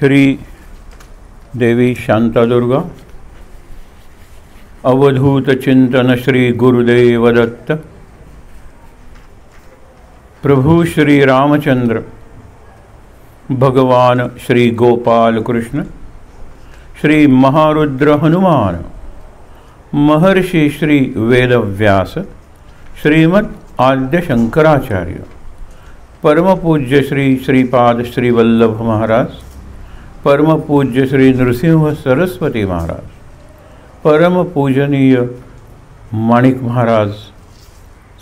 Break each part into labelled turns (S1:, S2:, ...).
S1: श्री देवी शांतादुर्गा अवधूत चिंतन श्री गुरुदेव दत्त प्रभु श्री रामचंद्र भगवान श्री गोपाल कृष्ण श्री महारुद्र हनुमान महर्षि श्री वेदव्यास श्रीमद् आद्य शंकराचार्य परम पूज्य श्री श्रीपाद श्री वल्लभ महाराज परम पूज्य श्री नृसिंह सरस्वती महाराज परम पूजनीय माणिक महाराज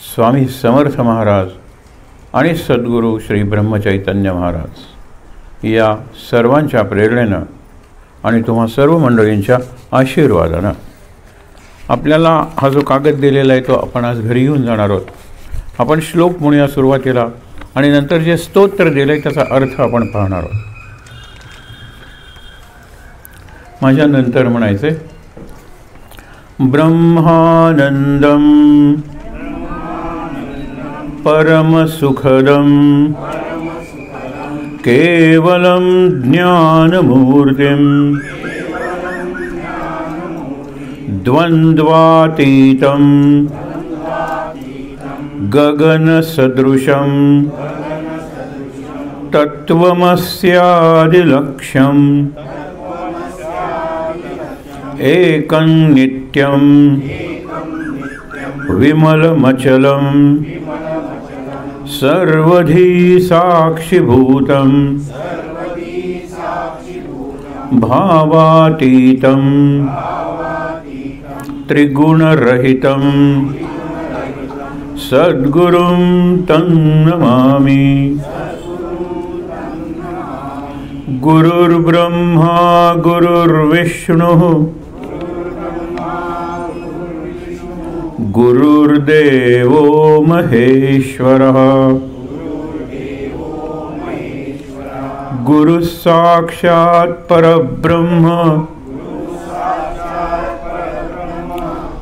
S1: स्वामी समर्थ महाराज आणि सद्गुरू श्री ब्रह्मचैतन्य महाराज या सर्वांच्या प्रेरणेनं आणि तुम्हा सर्व मंडळींच्या आशीर्वादानं आपल्याला हा जो कागद दिलेला आहे तो आपण आज घरी घेऊन जाणार आहोत. आपण श्लोक म्हणूया सुरुवातीला आणि नंतर जे स्तोत्र दिले त्याचा अर्थ आपण पाहणार आहोत. माझ्या नंतर म्हणायचे ब्रह्मानंदम परमसुखदम केवलं ज्ञानमूर्तिं द्वन्द्वातीतं गगनसदृशं तत्त्वमस्यादिलक्ष्यम् एकं नित्यं विमलमचलं सर्वधी साक्षिभूतं भावातीतं त्रिगुणरहितं सद्गुरुं तं नमामि. गुरुर्ब्रह्मा गुरुर्विष्णुः गुरुर्देवो महेश्वरः गुरुः साक्षात् परब्रह्म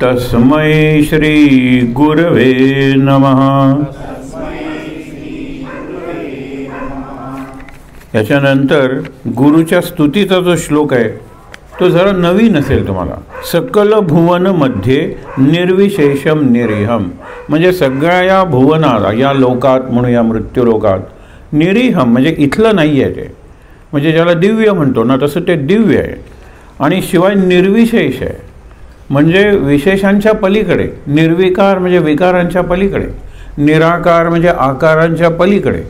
S1: तस्मै श्री गुरवे नमः. याच्यानंतर गुरुच्या स्तुतीचा जो श्लोक आहे तो जरा नवीन असेल तुम्हाला. सकल भुवन मध्ये निर्विशेषम निरीहम, म्हणजे सगळ्या या भुवनात या लोकात म्हणूया मृत्यूलोकात निरीहम म्हणजे इथलं नाही आहे ते, म्हणजे ज्याला दिव्य म्हणतो ना तसं ते दिव्य आहे. आणि शिवाय निर्विशेष आहे म्हणजे विशेषांच्या पलीकडे, निर्विकार म्हणजे विकारांच्या पलीकडे, निराकार म्हणजे आकारांच्या पलीकडे.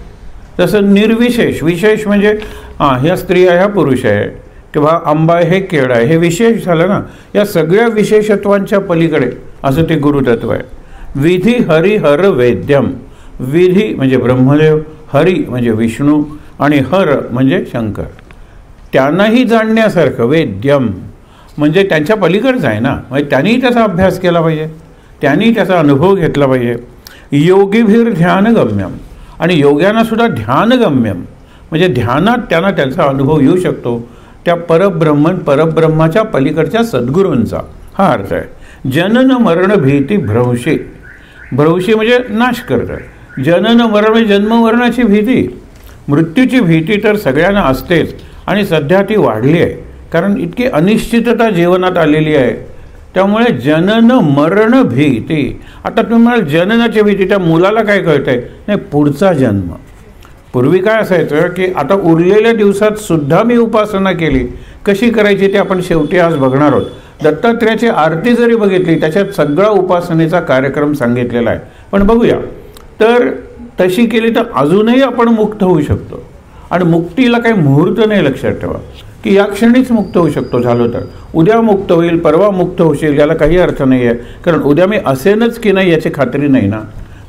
S1: तसं निर्विशेष, विशेष म्हणजे ह्या स्त्रिया ह्या पुरुष आहे किंवा आंबा हे केळ आहे हे विशेष झालं ना, या सगळ्या विशेषत्वांच्या पलीकडे असं ते गुरुतत्व आहे. विधी हरि हर वेद्यम, विधी म्हणजे ब्रह्मदेव, हरी म्हणजे विष्णू आणि हर म्हणजे शंकर. त्यांनाही जाणण्यासारखं वेद्यम म्हणजे त्यांच्या पलीकडचं आहे ना, म्हणजे त्यांनी त्याचा अभ्यास केला पाहिजे, त्यांनी त्याचा अनुभव घेतला पाहिजे. योगीभीर ध्यानगम्यम, आणि योग्यांनासुद्धा ध्यानगम्यम म्हणजे ध्यानात त्यांना त्यांचा अनुभव येऊ शकतो त्या परब्रह्माच्या पलीकडच्या सद्गुरूंचा हा अर्थ आहे. जनन मरण भीती भ्रंशी, भ्रंशी म्हणजे नाश करतं. जनन मरण म्हणजे जन्म मरणाची भीती, मृत्यूची भीती तर सगळ्यांना असतेच आणि सध्या ती वाढली आहे कारण इतकी अनिश्चितता जीवनात आलेली आहे. त्यामुळे जनन मरण भीती. आता तुम्ही म्हणाल जननाची भीती, त्या मुलाला काय कळतंय? नाही, पुढचा जन्म. पूर्वी काय असायचं की आता उरलेल्या दिवसात सुद्धा मी उपासना केली, कशी करायची ते आपण शेवटी आज बघणार आहोत. दत्तात्रेयाची आरती जरी बघितली त्याच्यात सगळा उपासनेचा कार्यक्रम सांगितलेला आहे. पण बघूया, तर तशी केली तर अजूनही आपण मुक्त होऊ शकतो. आणि मुक्तीला काही मुहूर्त नाही, लक्षात ठेवा की या क्षणीच मुक्त होऊ शकतो. झालो तर उद्या मुक्त होईल, परवा मुक्त होशील याला काही अर्थ नाही आहे, कारण उद्या मी असेनच की नाही याची खात्री नाही ना.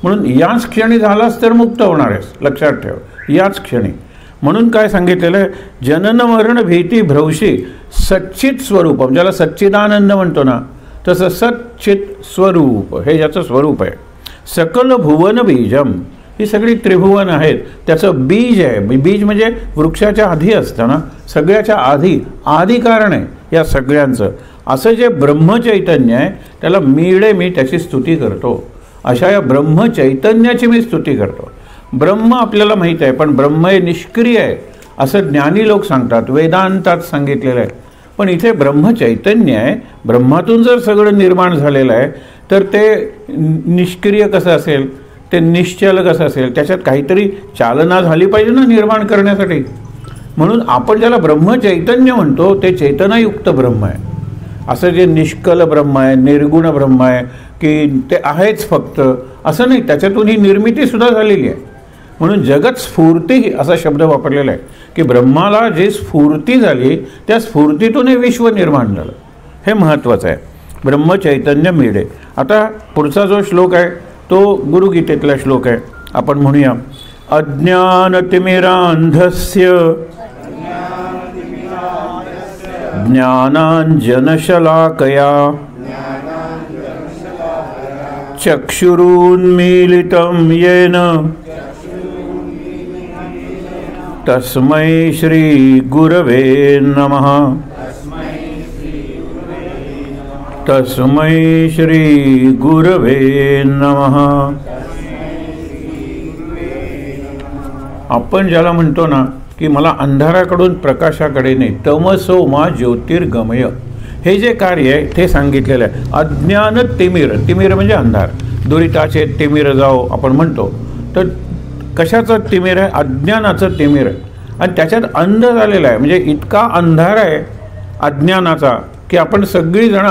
S1: म्हणून याच क्षणी झालास तर मुक्त होणार आहेस, लक्षात ठेव, याच क्षणी. म्हणून काय सांगितलेलं आहे, जनन मरण भीती भ्रंशी सच्चित स्वरूपम, ज्याला सच्चिदानंद म्हणतो ना तसं सच्चित स्वरूप हे ज्याचं स्वरूप आहे. सकल भुवन बीजम, ही सगळी त्रिभुवन आहेत त्याचं बीज आहे. बीज म्हणजे वृक्षाच्या आधी असतं ना, सगळ्याच्या आधी आधी कारण आहे या सगळ्यांचं. असं जे ब्रह्मचैतन्य आहे त्याला मी त्याची स्तुती करतो. अशा या ब्रह्मचैतन्याची मी स्तुती करतो. ब्रह्म आपल्याला माहीत आहे, पण ब्रह्म हे निष्क्रिय आहे असं ज्ञानी लोक सांगतात, वेदांतात सांगितलेलं आहे. पण इथे ब्रह्मचैतन्य आहे, ब्रह्मातून जर सगळं निर्माण झालेलं आहे तर ते निष्क्रिय कसं असेल, ते निश्चल कसं असेल, त्याच्यात काहीतरी चालना झाली पाहिजे ना निर्माण करण्यासाठी. म्हणून आपण ज्याला ब्रह्मचैतन्य म्हणतो ते चेतनायुक्त ब्रह्म आहे. असं जे निष्कल ब्रह्म आहे, निर्गुण ब्रह्म आहे की ते आहेच फक्त असं नाही, त्याच्यातून ही निर्मितीसुद्धा झालेली आहे. म्हणून जगत स्फूर्ती असा शब्द वापरलेला आहे की ब्रह्माला जी स्फूर्ती झाली त्या स्फूर्तीतून हे विश्व निर्माण झालं. हे महत्त्वाचं आहे. ब्रह्मचैतन्य मिळे. आता पुढचा जो श्लोक आहे तो गुरुगीतेतला श्लोक आहे. आपण म्हणूया, अज्ञानतिमिरांधस्य ज्ञानांजनशलाकया चक्षुरुन्मीलितं येन तस्मै श्री गुरवे नमः. तस्मै श्री गुरवे नमः. आपण ज्याला म्हणतो ना की मला अंधाराकडून प्रकाशाकडे नाही, तमसो मा ज्योतिर्गमय, हे जे कार्य आहे ते सांगितलेलं आहे. अज्ञान तिमिर, तिमिर म्हणजे अंधार, दुरिताचे तिमिर जाओ आपण म्हणतो. तर कशाचं तिमिर आहे? अज्ञानाचं तिमिर आहे. आणि त्याच्यात अंध झालेला आहे, म्हणजे इतका अंधार आहे अज्ञानाचा की आपण सगळीजण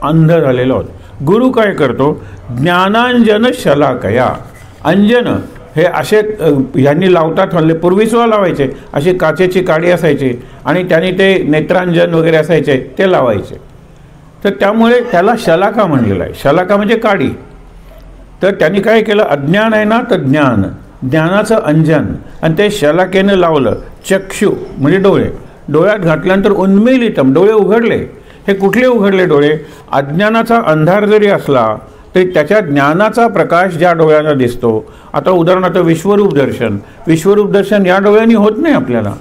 S1: अंध झालेलो आहोत. गुरु काय करतो? ज्ञानांजन शलाकया. अंजन हे असे यांनी लावतात, हल्ले पूर्वी सुद्धा लावायचे, अशी काचेची काडी असायची आणि त्यांनी ते नेत्रांजन वगैरे असायचे ते लावायचे. तर त्यामुळे त्याला शलाका म्हणलेलं आहे. शलाका म्हणजे काडी. तर त्यांनी काय केलं? अज्ञान आहे ना, तर ज्ञान, ज्ञानाचं अंजन, आणि ते शलाकेनं लावलं. चक्षु म्हणजे डोळे, डोळ्यात घातल्यानंतर उन्मीलितम, डोळे उघडले. हे कुठले उघडले डोळे? अज्ञानाचा अंधार जरी असला तरी त्याच्या ज्ञानाचा प्रकाश ज्या डोळ्यांना दिसतो. आता उदाहरणार्थ विश्वरूप दर्शन, विश्वरूप दर्शन या डोळ्यांनी होत नाही आपल्याला.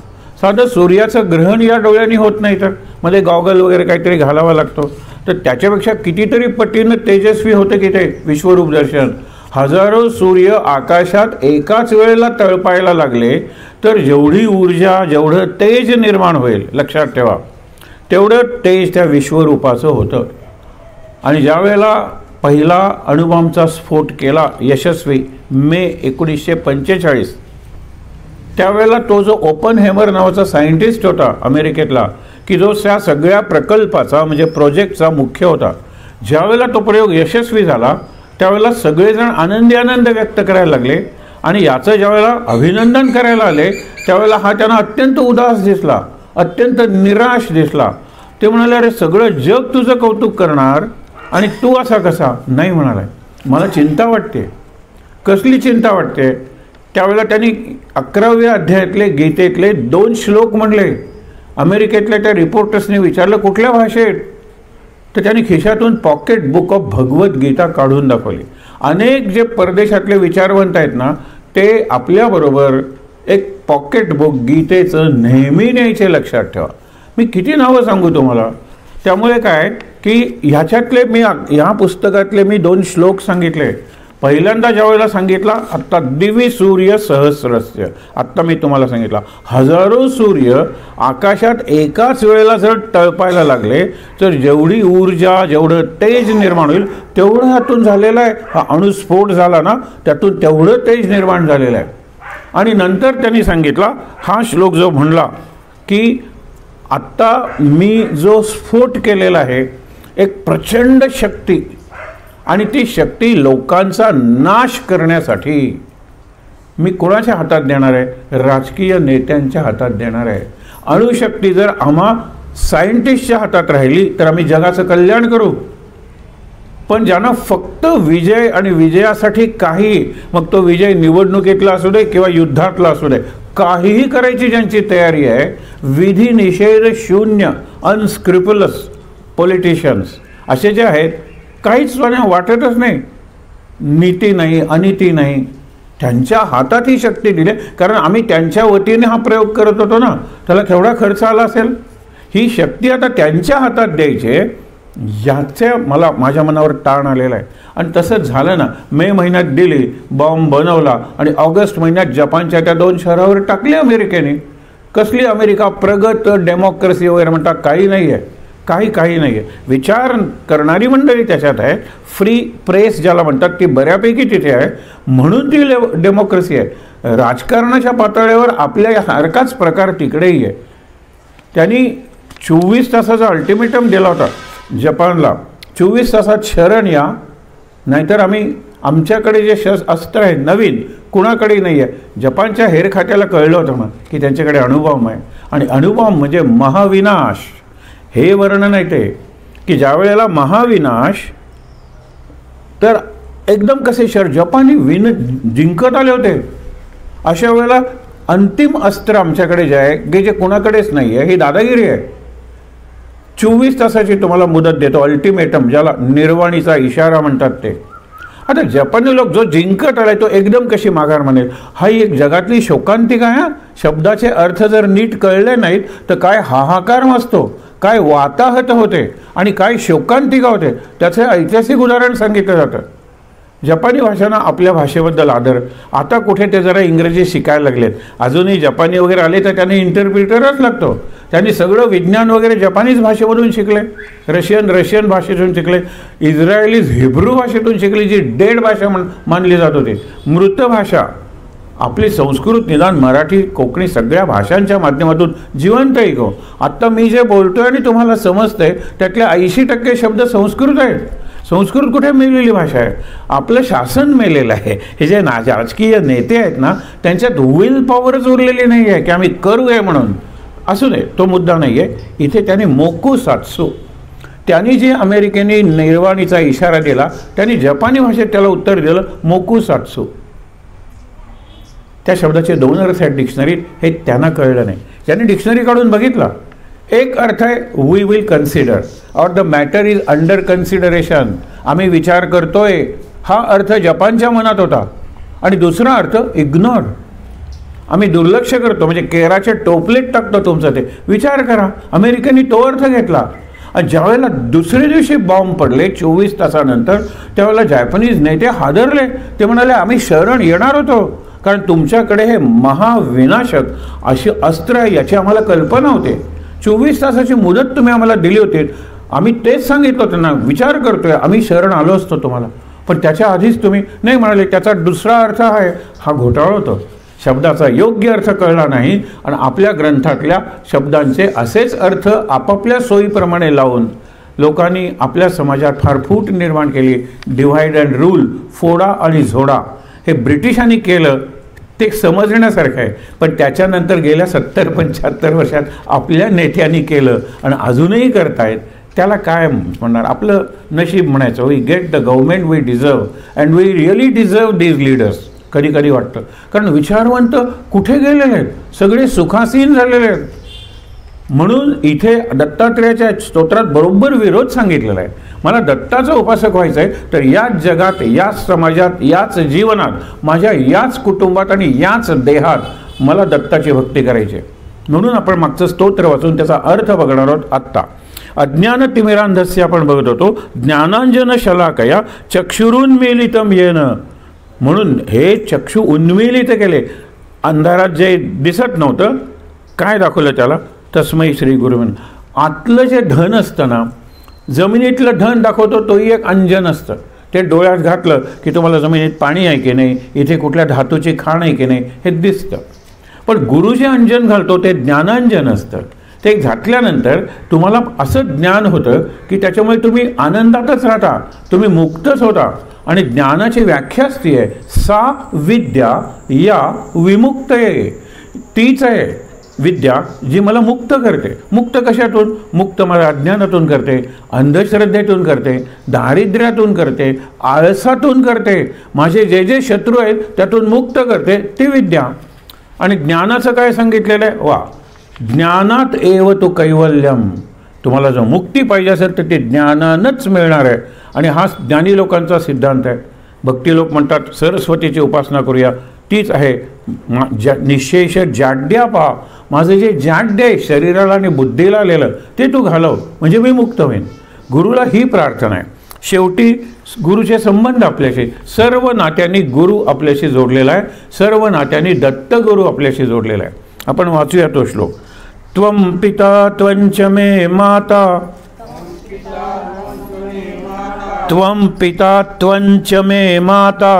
S1: साधं सूर्याचं ग्रहण या डोळ्यांनी होत नाही, तर मध्ये गॉगल वगैरे काहीतरी घालावा लागतो. तर त्याच्यापेक्षा कितीतरी पटीनं तेजस्वी होते की ते विश्वरूप दर्शन. हजारो सूर्य आकाशात एकाच वेळेला तळपायला लागले तर जेवढी ऊर्जा, जेवढं तेज निर्माण होईल, लक्षात ठेवा, तेवढं तेज त्या विश्वरूपाचं होतं. आणि ज्या वेळेला पहिला अणुबॉम्बचा स्फोट केला यशस्वी मे 1945, त्यावेळेला तो जो ओपनहेमर नावाचा सायंटिस्ट होता अमेरिकेतला, की जो त्या सगळ्या प्रकल्पाचा म्हणजे प्रोजेक्टचा मुख्य होता, ज्यावेळेला तो प्रयोग यशस्वी झाला त्यावेळेला सगळेजण आनंद व्यक्त करायला लागले. आणि याचं ज्यावेळेला अभिनंदन करायला आले त्यावेळेला हा त्यांना अत्यंत उदास दिसला, अत्यंत निराश दिसला. ते म्हणाले, अरे सगळं जग तुझं कौतुक करणार आणि तू असा कसा? नाही म्हणाला, मला चिंता वाटते. कसली चिंता वाटते? त्यावेळेला त्यांनी 11व्या अध्यायातले गीतेतले 2 श्लोक म्हणले. अमेरिकेतल्या त्या रिपोर्टर्सने विचारलं कुठल्या भाषेत? तर त्यांनी खिशातून पॉकेट बुक ऑफ भगवद्गीता काढून दाखवली. अनेक जे परदेशातले विचारवंत आहेत ना, ते आपल्याबरोबर एक पॉकेट बुक गीतेचं नेहमी न्यायचे, लक्षात ठेवा. मी किती नावं सांगू तुम्हाला. त्यामुळे काय की ह्याच्यातले मी ह्या पुस्तकातले मी 2 श्लोक सांगितले. पहिल्यांदा ज्या वेळेला सांगितला, आत्ता दिवी सूर्य सहस्रस्य, आत्ता मी तुम्हाला सांगितला हजारो सूर्य आकाशात एकाच वेळेला जर तळपायला लागले तर जेवढी ऊर्जा, जेवढं तेज निर्माण होईल तेवढं ह्यातून झालेलं आहे. हा अणुस्फोट झाला ना, त्यातून तेवढं तेज निर्माण झालेलं आहे. आणि नंतर त्यांनी सांगितला हा श्लोक जो म्हणला की आत्ता मी जो स्फोट केलेला आहे एक प्रचंड शक्ती, आणि ती शक्ती लोकांचा नाश करण्यासाठी मी कोणाच्या हातात देणार आहे? राजकीय नेत्यांच्या हातात देणार आहे. अणुशक्ती जर आम्हा सायंटिस्टच्या हातात राहिली तर आम्ही जगाचं कल्याण करू. पण ज्यांना फक्त विजय आणि विजयासाठी काही, मग तो विजय निवडणुकीतला असू दे किंवा युद्धातला असू दे, काहीही करायची ज्यांची तयारी आहे, विधी निषेध शून्य अनस्क्रिपुलस पॉलिटिशियन्स असे जे आहेत, काहीच वाटतच नाही, नीती नाही, अनिती नाही, त्यांच्या हातात ही शक्ती दिली. कारण आम्ही त्यांच्या वतीने हा प्रयोग करत होतो ना, त्याला केवढा खर्च आला असेल. ही शक्ती आता त्यांच्या हातात द्यायची, याचे माझ्या मनावर ताण आलेला आहे. आणि तसंच झालं ना. मे महिन्यात दिली, बॉम्ब बनवला आणि ऑगस्ट महिन्यात जपानच्या त्या 2 शहरावर टाकले अमेरिकेने. कसली अमेरिका प्रगत डेमोक्रेसी वगैरे म्हणतात, काही नाही आहे, काही नाही आहे. विचार करणारी मंडळी त्याच्यात आहे, फ्री प्रेस ज्याला म्हणतात ती बऱ्यापैकी तिथे आहे, म्हणून ती डेमोक्रेसी आहे. राजकारणाच्या पातळीवर आपल्या सारखाच प्रकार तिकडेही आहे. त्यांनी 24 तासाचा अल्टिमेटम दिला होता जपानला, 24 तासात शरण या, नाहीतर आमच्याकडे जे अस्त्र आहे नवीन कुणाकडेही नाही आहे. जपानच्या हेर खात्याला कळलं होतं मग की त्यांच्याकडे अणुबॉम्ब आहे, आणि अणुबॉम्ब म्हणजे महाविनाश. हे वर्णन आहे ते की ज्या वेळेला महाविनाश, तर एकदम कसे जपानी जिंकत आले होते, अशा वेळेला अंतिम अस्त्र आमच्याकडे जे आहे की जे कुणाकडेच नाही आहे, ही दादागिरी आहे. 24 तासाची तुम्हाला मुदत देतो, अल्टिमेटम, ज्याला निर्वाणीचा इशारा म्हणतात ते. आता जपानी लोक जो जिंकत आलाय तो एकदम कशी माघार म्हणेल? हा एक जगातली शोकांतिका आहे. शब्दाचे अर्थ जर नीट कळले नाहीत तर काय हाहाकार वाजतो, काय वाताहत होते आणि काय शोकांतिका होते, त्याचे ऐतिहासिक उदाहरण सांगितलं जातं. जपानी भाषांना आपल्या भाषेबद्दल आदर. आता कुठे ते जरा इंग्रजी शिकायला लागलेत, अजूनही जपानी वगैरे आले तर त्यांनी इंटरप्रिटरच लागतो. त्यांनी सगळं विज्ञान वगैरे जपानीज भाषेमधून शिकले, रशियन भाषेतून शिकले, इस्रायलीज हिब्रू भाषेतून शिकली, जी डेड भाषा मानली जात होती, मृत भाषा. आपली संस्कृत निदान मराठी कोकणी सगळ्या भाषांच्या माध्यमातून जिवंत आहे गो. आत्ता मी जे बोलतोय आणि तुम्हाला समजतंय त्यातले 80% शब्द संस्कृत आहेत. संस्कृत कुठे मेलेली भाषा आहे? आपलं शासन मेलेलं आहे. हे जे राजकीय नेते आहेत ना, त्यांच्यात विल पॉवरच उरलेली नाही आहे की आम्ही करूया म्हणून. असू दे, तो मुद्दा नाही आहे इथे. त्यांनी मोकुसात्सू, त्यांनी जे अमेरिकेने निर्वाणीचा इशारा दिला, त्यांनी जपानी भाषेत त्याला उत्तर दिलं मोकुसात्सू. त्या शब्दाचे 2 अर्थ आहेत डिक्शनरीत, हे त्यांना कळलं नाही. त्यांनी डिक्शनरी काढून बघितला. एक अर्थ आहे वी विल कन्सिडर, और the matter is under consideration, आम्ही विचार करतोय, हा अर्थ जपानच्या मनात होता. आणि दुसरा अर्थ इग्नोर, आम्ही दुर्लक्ष करतो, म्हणजे केराचे टोपलेट टाकतो तुमचं ते. विचार करा, अमेरिकेने तो अर्थ घेतला. आणि ज्यावेळेला दुसऱ्या दिवशी बॉम्ब पडले 24 तासानंतर, त्यावेळेला जॅपनीज नेते हादरले. ते म्हणाले आम्ही शरण येणार होतो, कारण तुमच्याकडे हे महाविनाशक अशी अस्त्र आहे याची आम्हाला कल्पना होती. 24 तासाची मुदत तुम्ही आम्हाला दिली होती, आम्ही तेच सांगितलं त्यांना, विचार करतोय, आम्ही शरण आलो असतो तुम्हाला. पण त्याच्या आधीच तुम्ही नाही म्हणाले. त्याचा दुसरा अर्थ आहे, हा घोटाळा होतो. शब्दाचा योग्य अर्थ कळला नाही आणि आपल्या ग्रंथातल्या शब्दांचे असेच अर्थ आपापल्या सोयीप्रमाणे लावून लोकांनी आपल्या समाजात फार फूट निर्माण केली. डिव्हाइड अँड रूल, फोडा आणि झोडा, हे ब्रिटिशांनी केलं, ते समजण्यासारखं आहे. पण त्याच्यानंतर गेल्या 70-75 वर्षात आपल्या नेत्यांनी केलं आणि अजूनही करतायत. त्याला काय म्हणणार? आपलं नशीब म्हणायचं. We get the government we deserve and we really deserve these leaders. कधी कधी वाटतं, कारण विचारवंत कुठे गेलेले आहेत, सगळे सुखासीन झालेले आहेत. म्हणून इथे दत्तात्रेयाच्या स्तोत्रात बरोबर विरोध सांगितलेला आहे. मला दत्ताचा उपासक व्हायचं आहे तर याच जगात, याच समाजात, याच जीवनात, माझ्या याच कुटुंबात आणि याच देहात मला दत्ताची भक्ती करायची. म्हणून आपण मागचं स्तोत्र वाचून त्याचा अर्थ बघणार आहोत. आत्ता अज्ञान तिमिरांधस्य आपण बघत होतो. ज्ञानांजन शलाकया चक्षुरुन्मीलितम येन, म्हणून हे चक्षु उन्मीलित केले. अंधारात जे दिसत नव्हतं, काय दाखवलं त्याला? तस्मै श्री गुरुवन. आतलं जे धन असतं ना, जमिनीतलं धन दाखवतो, तोही एक अंजन असतं. ते डोळ्यात घातलं की तुम्हाला जमिनीत पाणी आहे की नाही, इथे कुठल्या धातूची खाण आहे की नाही, हे दिसतं. पण गुरु जे अंजन घालतो ते ज्ञानांजन असतं. ते घातल्यानंतर तुम्हाला असं ज्ञान होतं की त्याच्यामुळे तुम्ही आनंदातच राहता, तुम्ही मुक्तच होता. आणि ज्ञानाची व्याख्याच ती आहे, सा विद्या या विमुक्तये. तीच आहे विद्या जी मला मुक्त करते. मुक्त कशातून? मुक्त मला अज्ञानातून करते, अंधश्रद्धेतून करते, दारिद्र्यातून करते, आळसातून करते, माझे जे जे शत्रू आहेत त्यातून मुक्त करते, ती विद्या. आणि ज्ञानाचं काय सांगितलेलं आहे? वा, ज्ञानात एव तो कैवल्यम. तुम्हाला जर मुक्ती पाहिजे असेल तर ते ज्ञानानंच मिळणार आहे. आणि हा ज्ञानी लोकांचा सिद्धांत आहे. भक्ती लोक म्हणतात सरस्वतीची उपासना करूया, तीच आहे निशेष जाड्या. पहा, माझं जे जाड्य आहे शरीराला आणि बुद्धीला आलेलं ते तू घालव, म्हणजे मी मुक्त होईन. गुरुला ही प्रार्थना आहे. शेवटी गुरुचे संबंध आपल्याशी, सर्व नात्यांनी गुरु आपल्याशी जोडलेला आहे, सर्व नात्यांनी दत्तगुरु आपल्याशी जोडलेला आहे. आपण वाचूया तो श्लोक. त्वं पिता त्वंच मे माता, त्वं पिता त्वंच मे माता,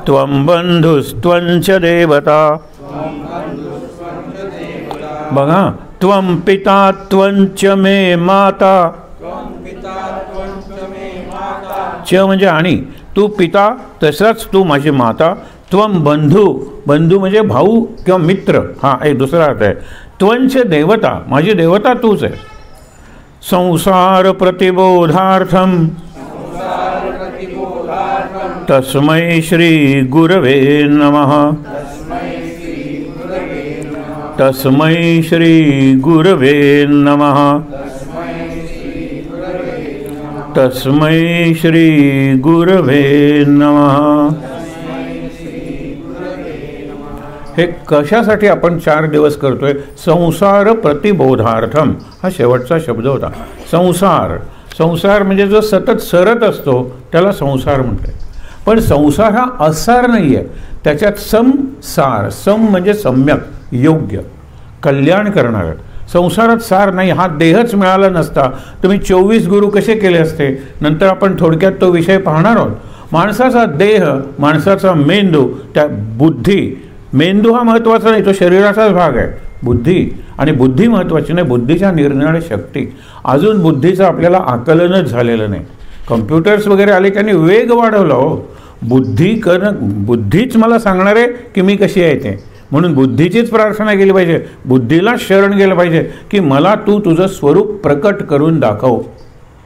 S1: त्वं बंधुस्त्वंच देवता. बघा, त्वं पिता त्वंच मे माता, च म्हणजे आणि, तू पिता तसाच तू माझी माता. त्वं बंधू, बंधू म्हणजे भाऊ किंवा मित्र, हा एक दुसरा अर्थ आहे. त्वंच देवता, माझी देवता तूच आहे. संसार प्रतिबोधार्थम तस्मै श्री गुरवे नमः. तस्मै श्री गुरवे नमः. तस्मै श्री गुरवे नमः. हे कशासाठी आपण 4 दिवस करतोय? संसार प्रतिबोधार्थम हा शेवटचा शब्द होता. संसार, संसार म्हणजे जो सतत सरत असतो त्याला संसार म्हणते. पण संसार हा असार नाही आहे, त्याच्यात समसार, सम म्हणजे सम्यक, योग्य, कल्याण करणारं. संसारात सार नाही. हा देहच मिळाला नसता तुम्ही 24 गुरु कसे केले असते? नंतर आपण थोडक्यात तो विषय पाहणार आहोत. माणसाचा देह, माणसाचा मेंदू, त्या बुद्धी, मेंदू हा महत्त्वाचा नाही, तो शरीराचाच भाग आहे. बुद्धी, आणि बुद्धी महत्त्वाची नाही, बुद्धीच्या निर्णय शक्ती. अजून बुद्धीचं आपल्याला आकलनच झालेलं नाही. कम्प्युटर्स वगैरे आले, त्यांनी वेग वाढवला हो. बुद्धीच मला सांगणार आहे की मी कशी आहे ते. म्हणून बुद्धीचीच प्रार्थना केली पाहिजे, बुद्धीला शरण गेलं पाहिजे की मला तू तुझं स्वरूप प्रकट करून दाखव,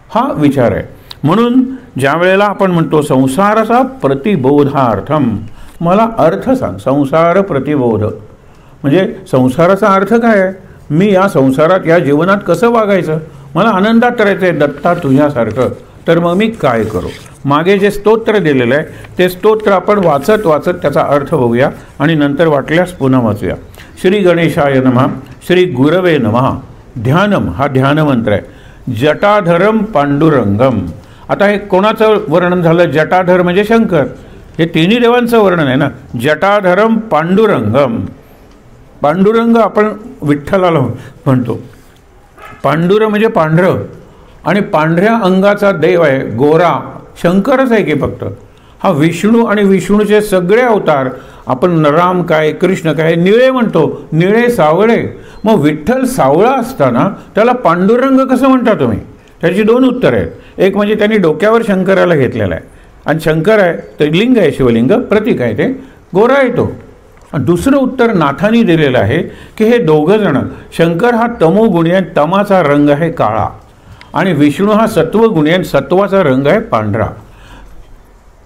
S1: हा विचार आहे. म्हणून ज्या वेळेला आपण म्हणतो संसाराचा प्रतिबोधार्थम, मला अर्थ सांग. संसार प्रतिबोध म्हणजे संसाराचा अर्थ काय आहे? मी या संसारात, या जीवनात कसं वागायचं? मला आनंदात राहायचं आहे दत्ता तुझ्यासारखं, तर मग मी काय करू? मागे जे स्तोत्र दिलेलं आहे ते स्तोत्र आपण वाचत वाचत त्याचा अर्थ बघूया आणि नंतर वाटल्यास पुन्हा वाचूया. श्री गणेशाय नमः. श्री गुरवे नमः. ध्यानम हा ध्यानमंत्र आहे. जटाधरम पांडुरंगम. आता हे कोणाचं वर्णन झालं? जटाधर म्हणजे शंकर. हे तिन्ही देवांचं वर्णन आहे ना. जटाधरम पांडुरंगम. पांडुरंग आपण विठ्ठलाला म्हणतो. पांडुर म्हणजे पांढरं, आणि पांढऱ्या अंगाचा देव आहे, गोरा शंकरच आहे की फक्त. हा विष्णू आणि विष्णूचे सगळे अवतार आपण राम काय कृष्ण काय निळे म्हणतो, निळे सावळे. मग विठ्ठल सावळा असताना त्याला पांडुरंग कसं म्हणता तुम्ही? त्याची 2 उत्तरं आहेत. एक म्हणजे त्यांनी डोक्यावर शंकराला घेतलेला आहे, आणि शंकर आहे ते लिंग आहे, शिवलिंग प्रतीक आहे, ते गोरा आहे तो. दुसरं उत्तर नाथांनी दिलेलं आहे की हे दोघं जण, शंकर हा तमोगुणी आहे, तमाचा रंग आहे काळा, आणि विष्णू हा सत्वगुणी आहे, सत्वाचा रंग आहे पांढरा.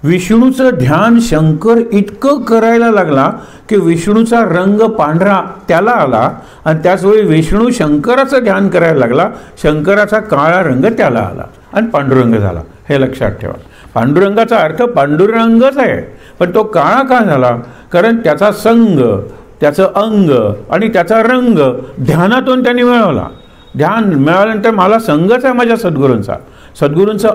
S1: विष्णूचं ध्यान शंकर इतकं करायला लागला की विष्णूचा रंग पांढरा त्याला आला, आणि त्याचवेळी विष्णू शंकराचं ध्यान करायला लागला, शंकराचा काळा रंग त्याला आला आणि पांडुरंग झाला. हे लक्षात ठेवा. पांडुरंगाचा अर्थ पांडुरंगच आहे, पण तो काळा का झाला? कारण त्याचा संग, त्याचं अंग आणि त्याचा रंग ध्यानातून त्यांनी मिळवला. ध्यान मिळाल्यानंतर मला संगच आहे माझ्या सद्गुरूंचा. सद्गुरूंचं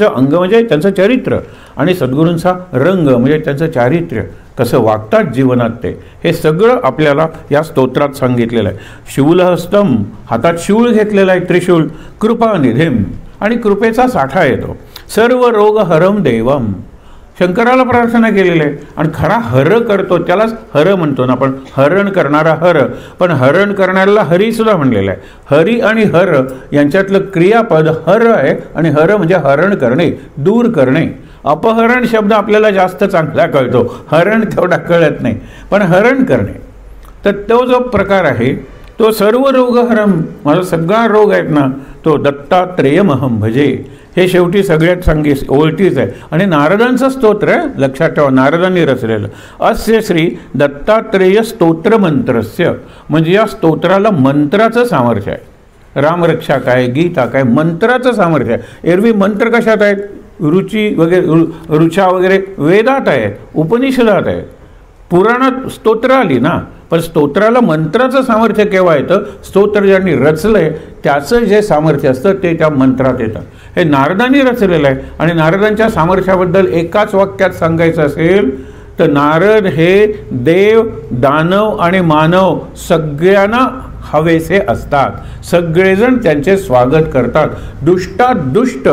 S1: अंग म्हणजे त्यांचं चरित्र, आणि सद्गुरूंचा रंग म्हणजे त्यांचं चारित्र्य, कसं वागतात जीवनात ते. हे सगळं आपल्याला या स्तोत्रात सांगितलेलं आहे. शूलहस्तम, हातात शूळ घेतलेला आहे, त्रिशूल. कृपानिधिम, आणि कृपेचा साठा येतो. सर्व रोग हरम देवम, शंकराला प्रार्थना केलेली आहे. आणि खरा हर करतो त्यालाच हर म्हणतो ना आपण, हरण करणारा हर. पण हरण करणाऱ्याला हरी सुद्धा म्हणलेलं आहे. हरी आणि हर यांच्यातलं क्रियापद हर आहे, आणि हर म्हणजे हरण करणे, दूर करणे. अपहरण शब्द आपल्याला जास्त चांगला कळतो, हरण तेवढा कळत नाही, पण हरण करणे. तर तो जो प्रकार आहे तो सर्व रोग हरम, माझा सगळा रोग आहेत ना तो दत्तात्रेयमहम भजे. हे शेवटी सगळ्यात ओळखीच आहे. आणि नारदांचं स्तोत्र आहे, लक्षात ठेवा, नारदांनी रचलेलं. अस्य श्री दत्तात्रेय स्तोत्र मंत्रस्य, म्हणजे या स्तोत्राला मंत्राचं सामर्थ्य आहे. रामरक्षा काय, गीता काय, मंत्राचं सामर्थ्य आहे. एरवी मंत्र कशात आहेत? रुची वगैरे, ऋचा वगैरे वेदात आहेत, उपनिषदात आहेत, पुराणात स्तोत्र आली ना. पण स्तोत्राला मंत्राचं सामर्थ्य केव्हा येतं? स्तोत्र ज्यांनी रचलंय त्याचं जे सामर्थ्य असतं ते त्या मंत्रात येतं. हे नारदांनी रचलेलं आहे. आणि नारदांच्या सामर्थ्याबद्दल एकाच वाक्यात सांगायचं असेल तर नारद हे देव, दानव आणि मानव सगळ्यांना हवेसे असतात. सगळेजण त्यांचे स्वागत करतात. दुष्टात दुष्ट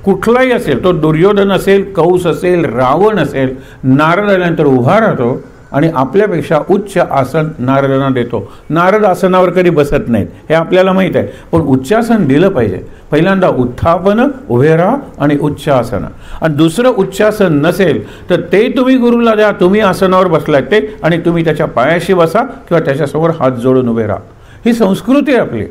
S1: कुठलाही असेल, तो दुर्योधन असेल, कंस असेल, रावण असेल, नारद आल्यानंतर उभा राहतो आणि आपल्यापेक्षा उच्च आसन नारदांना देतो. नारद आसनावर कधी बसत नाहीत हे आपल्याला माहीत आहे, पण उच्चासन दिलं पाहिजे. पहिल्यांदा उत्थापन, उभे राहा आणि उच्चासन. आणि दुसरं उच्चासन नसेल तर ते तुम्ही गुरुला द्या. तुम्ही आसनावर बसलात ते, आणि तुम्ही त्याच्या पायाशी बसा किंवा त्याच्यासमोर हात जोडून उभे राहा. ही संस्कृती आहे आपली.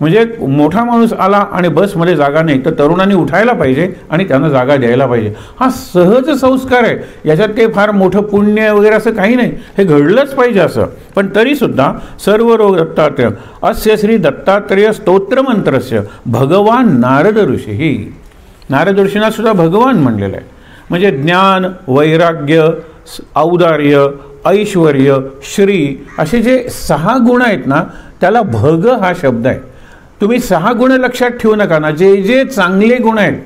S1: म्हणजे मोठा माणूस आला आणि बसमध्ये जागा नाही तर तरुणांनी उठायला पाहिजे आणि त्यांना जागा द्यायला पाहिजे. हा सहज संस्कार आहे. याच्यात काही फार मोठं पुण्य वगैरे असं काही नाही. हे घडलंच पाहिजे असं. पण तरीसुद्धा सर्व रोग दत्तात्रय अस्य श्री दत्तात्रेय स्तोत्रमंत्रस्य भगवान नारद ऋषी. नारद ऋषींना सुद्धा भगवान म्हणलेलं आहे. म्हणजे ज्ञान, वैराग्य, औदार्य, ऐश्वर्य, श्री असे जे 6 गुण आहेत ना, त्याला भग हा शब्द आहे. तुम्ही 6 गुण लक्षात ठेवू नका ना, जे जे चांगले गुण आहेत,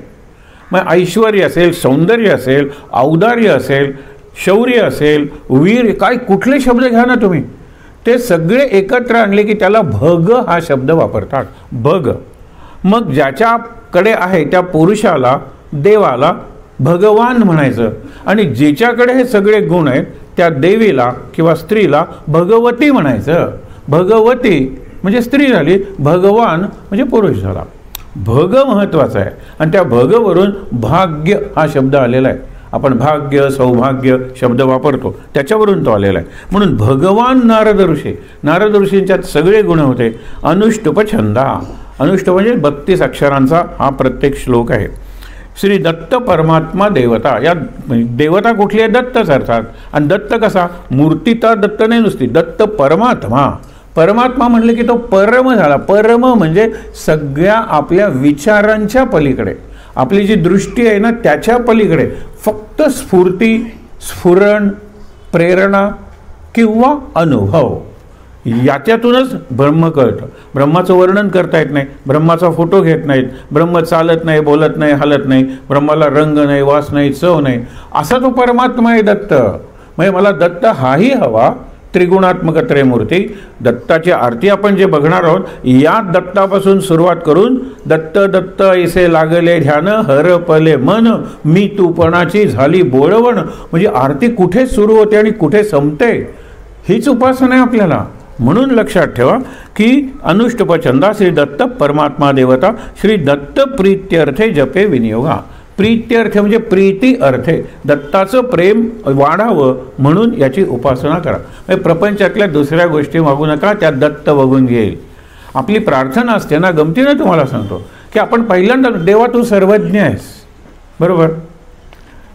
S1: मग ऐश्वर्य असेल, सौंदर्य असेल, औदार्य असेल, शौर्य असेल, वीर, काय कुठले शब्द घ्या ना तुम्ही, ते सगळे एकत्र आणले की त्याला भग हा शब्द वापरतात. भग. मग ज्याच्याकडे आहे त्या पुरुषाला, देवाला भगवान म्हणायचं, आणि ज्याच्याकडे हे सगळे गुण आहेत त्या देवीला किंवा स्त्रीला भगवती म्हणायचं. भगवती म्हणजे स्त्री झाली, भगवान म्हणजे पुरुष झाला. भग महत्त्वाचा आहे. आणि त्या भगवरून भाग्य हा शब्द आलेला आहे. आपण भाग्य, सौभाग्य शब्द वापरतो, त्याच्यावरून तो आलेला आहे. म्हणून भगवान नारद ऋषी, नारद ऋषींच्यात सगळे गुण होते. अनुष्टुप छंदा, अनुष्टुप म्हणजे 32 अक्षरांचा हा प्रत्येक श्लोक आहे. श्री दत्त परमात्मा देवता. या देवता कुठली आहे? दत्तच अर्थात. आणि दत्त कसा? मूर्ती तर दत्त नाही नुसती, दत्त परमात्मा. परमात्मा म्हणलं की तो परम झाला. परम म्हणजे सगळ्या आपल्या विचारांच्या पलीकडे, आपली जी दृष्टी आहे ना त्याच्या पलीकडे. फक्त स्फूर्ती, स्फुरण, प्रेरणा किंवा अनुभव याच्यातूनच ब्रह्म कळतं. ब्रह्माचं वर्णन करता येत नाही, ब्रह्माचा फोटो घेत नाहीत, ब्रह्म चालत नाही, बोलत नाही, हलत नाही, ब्रह्माला रंग नाही, वास नाही, चव नाही, असा तो परमात्मा आहे दत्त. म्हणजे मला दत्त हाही हवा. त्रिगुणात्मक त्रयमूर्ती. दत्ताची आरती आपण जे बघणार आहोत, या दत्तापासून सुरुवात करून दत्त दत्त ऐसे लागले ध्यान, हरपले मन, मी तूपणाची झाली बोळवण. म्हणजे आरती कुठे सुरू होते आणि कुठे संपते हीच उपासना आहे आपल्याला. म्हणून लक्षात ठेवा की अनुष्टुप छंदा श्री दत्त परमात्मा देवता श्री दत्त प्रीत्यर्थे जपे विनियोगा. प्रीत्यर्थ म्हणजे प्रीती अर्थे, दत्ताचं प्रेम वाढावं म्हणून याची उपासना करा. म्हणजे प्रपंचातल्या दुसऱ्या गोष्टी मागू नका, त्या दत्त बघून घेईल. आपली प्रार्थना असते ना, गमतीनं तुम्हाला सांगतो की आपण पहिल्यांदा, देवा तू सर्वज्ञ आहेस, बरोबर,